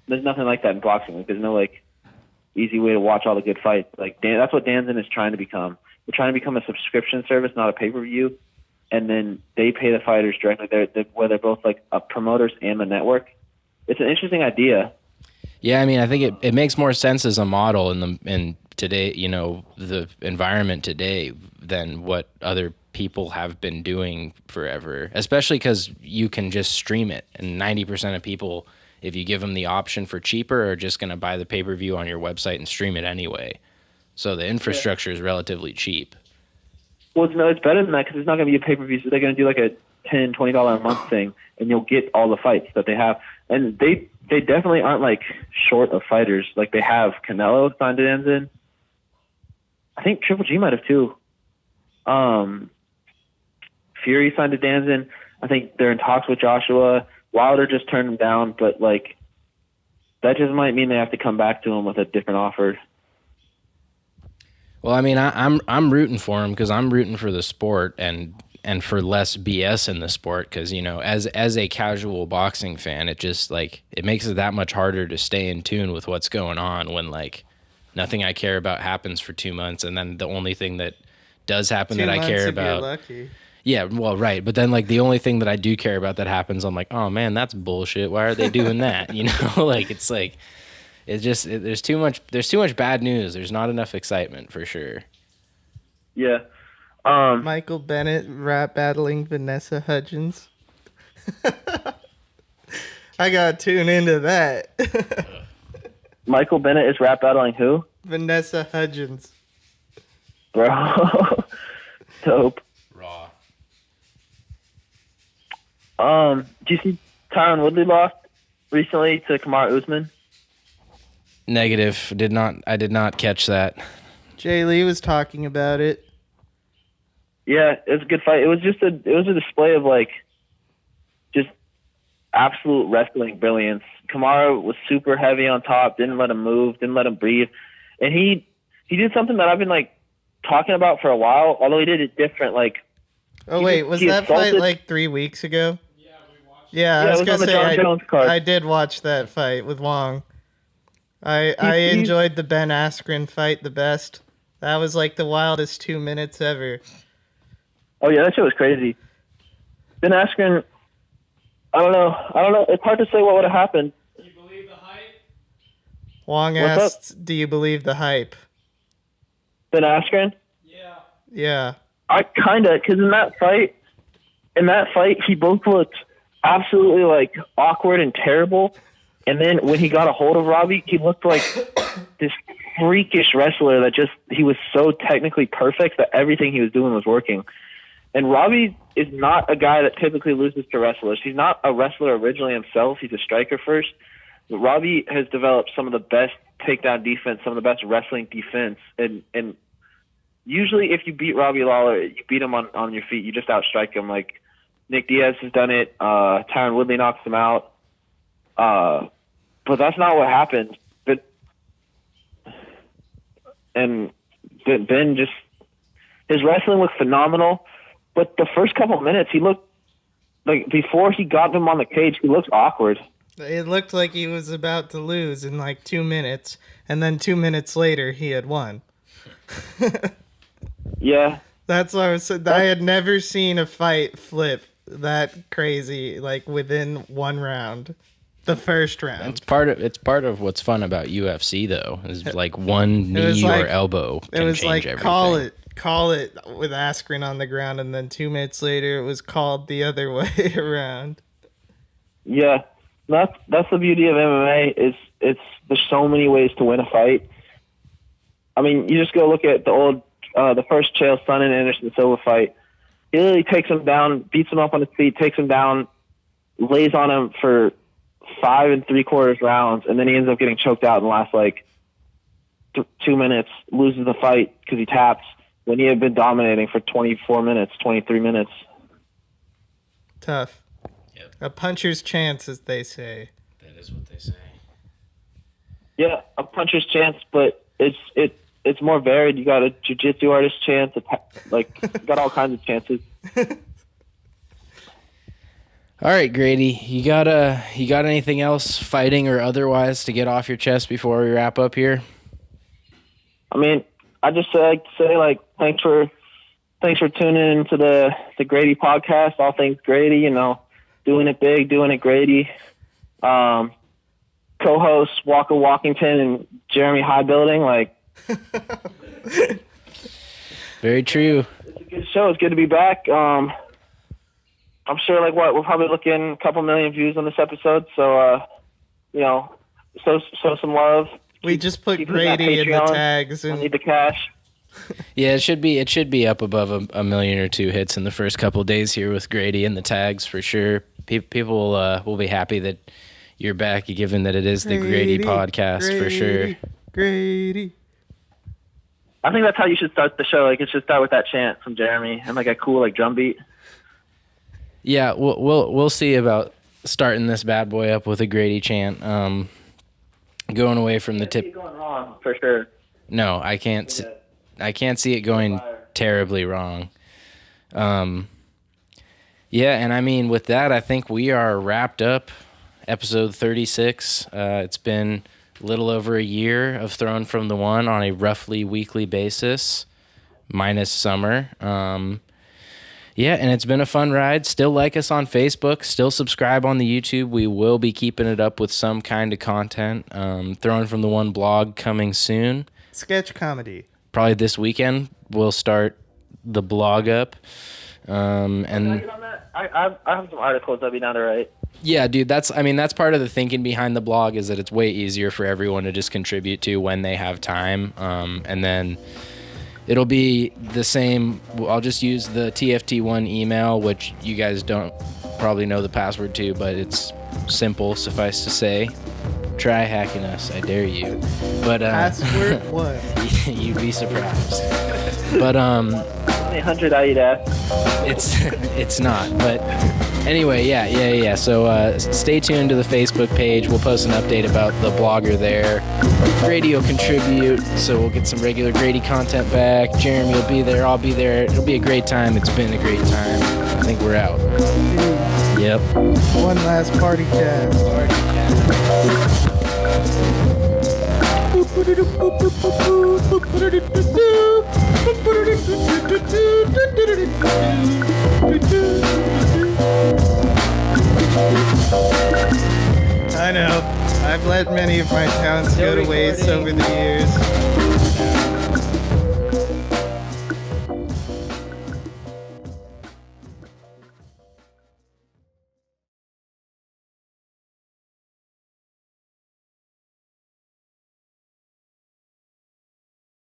There's nothing like that in boxing. Like, there's no, like, easy way to watch all the good fights. Like, that's what Danzin is trying to become. They're trying to become a subscription service, not a pay-per-view. And then they pay the fighters directly. Where they're both, like, promoters and the network. It's an interesting idea. Yeah, I mean, I think it makes more sense as a model in today, the environment today than what other people have been doing forever, especially because you can just stream it, and 90% of people, if you give them the option for cheaper, are just going to buy the pay-per-view on your website and stream it anyway. So the infrastructure is relatively cheap. Well, no, it's better than that because it's not going to be a pay-per-view, so they're going to do like a $10, $20 a month thing, and you'll get all the fights that they have. And they definitely aren't like short of fighters. Like they have Canelo signed to Danzin. I think Triple G might have too. Fury signed to Danzin. I think they're in talks with Joshua. Wilder just turned him down, but like that just might mean they have to come back to him with a different offer. Well, I mean, I'm rooting for him because I'm rooting for the sport and for less BS in the sport because, you know, as a casual boxing fan, it just like it makes it that much harder to stay in tune with what's going on when like nothing I care about happens for 2 months, and then the only thing that does happen that I care about. You're lucky. Yeah, well, right, but then like the only thing that I do care about that happens, I'm like, oh man, that's bullshit. Why are they doing that? You know, like it's like there's too much bad news. There's not enough excitement for sure. Yeah. Michael Bennett rap battling Vanessa Hudgens. I gotta tune into that. Michael Bennett is rap battling who? Vanessa Hudgens. Bro. Dope. Raw. Do you see Tyron Woodley lost recently to Kamaru Usman? Negative. I did not catch that. Jay Lee was talking about it. Yeah, it was a good fight. It was a display of like just absolute wrestling brilliance. Kamaru was super heavy on top, didn't let him move, didn't let him breathe. And he did something that I've been like talking about for a while, although he did it different. Like, oh wait, was that fight like 3 weeks ago? Yeah, we watched. Yeah, I was gonna say I did watch that fight with Wong. I enjoyed the Ben Askren fight the best. That was like the wildest 2 minutes ever. Oh yeah, that shit was crazy. Ben Askren, I don't know. It's hard to say what would have happened. Do you believe the hype? Wong asked, "Do you believe the hype?" Ben Askren? Yeah. I kinda, because in that fight, he both looked absolutely like awkward and terrible. And then when he got a hold of Robbie, he looked like this freakish wrestler that he was so technically perfect that everything he was doing was working. And Robbie is not a guy that typically loses to wrestlers. He's not a wrestler originally himself. He's a striker first. But Robbie has developed some of the best takedown defense, some of the best wrestling defense. And usually if you beat Robbie Lawler, you beat him on your feet. You just outstrike him. Like Nick Diaz has done it. Tyron Woodley knocks him out. But that's not what happened. Ben just, his wrestling looked phenomenal. But the first couple of minutes, he looked like, before he got him on the cage, he looked awkward. It looked like he was about to lose in like 2 minutes, and then 2 minutes later, he had won. Yeah. That's what I was saying. I had never seen a fight flip that crazy, like within one round. The first round. It's part of what's fun about UFC though. Is like one knee or elbow can change everything. Call it with Askren on the ground, and then 2 minutes later it was called the other way around. Yeah, that's the beauty of MMA. There's so many ways to win a fight. I mean, you just go look at the first Chael Sonnen Anderson Silva fight. He literally takes him down, beats him up on his feet, takes him down, lays on him for 5 3/4 rounds, and then he ends up getting choked out in the last like 2 minutes, loses the fight because he taps when he had been dominating for 24 minutes, 23 minutes. Tough. Yep. A puncher's chance, as they say. That is what they say. Yeah, a puncher's chance, but it's more varied. You got a jiu-jitsu artist chance, you got all kinds of chances. All right, Grady, you got anything else, fighting or otherwise, to get off your chest before we wrap up here? I mean, I just like to say like thanks for tuning into the Grady podcast. All things Grady, you know, doing it big, doing it Grady. Co-hosts Walker Walkington and Jeremy Highbuilding, like. Very true. It's a good show. It's good to be back. I'm sure, like, we're probably looking a couple million views on this episode. So, you know, show some love. We just put Grady in the tags. I need the cash. Yeah, it should be up above a million or two hits in the first couple of days here with Grady in the tags for sure. People will be happy that you're back, given that it is the Grady podcast for sure. Grady. I think that's how you should start the show. Like, it should start with that chant from Jeremy and like a cool like drum beat. Yeah, we'll see about starting this bad boy up with a Grady chant. Going away from the tip. Going wrong for sure. No, I can't see it going terribly wrong. Yeah, and I mean, with that, I think we are wrapped up. Episode 36. It's been a little over a year of Thrown from the One on a roughly weekly basis, minus summer. Yeah, and it's been a fun ride. Still like us on Facebook. Still subscribe on the YouTube. We will be keeping it up with some kind of content. Thrown from the One blog coming soon. Sketch comedy. Probably this weekend we'll start the blog up. Can I get on that? I have some articles I'll be down to write. Yeah, dude, that's part of the thinking behind the blog is that it's way easier for everyone to just contribute to when they have time. And then it'll be the same. I'll just use the TFT1 email, which you guys don't probably know the password to, but it's simple, suffice to say. Try hacking us, I dare you. But Password what? You'd be surprised. But 100 I eat ass. it's not. But anyway, yeah. So stay tuned to the Facebook page. We'll post an update about the blogger there. Grady will contribute, so we'll get some regular Grady content back. Jeremy will be there. I'll be there. It'll be a great time. It's been a great time. I think we're out. Yep. One last party cast. I know. I've let many of my talents go to waste over the years.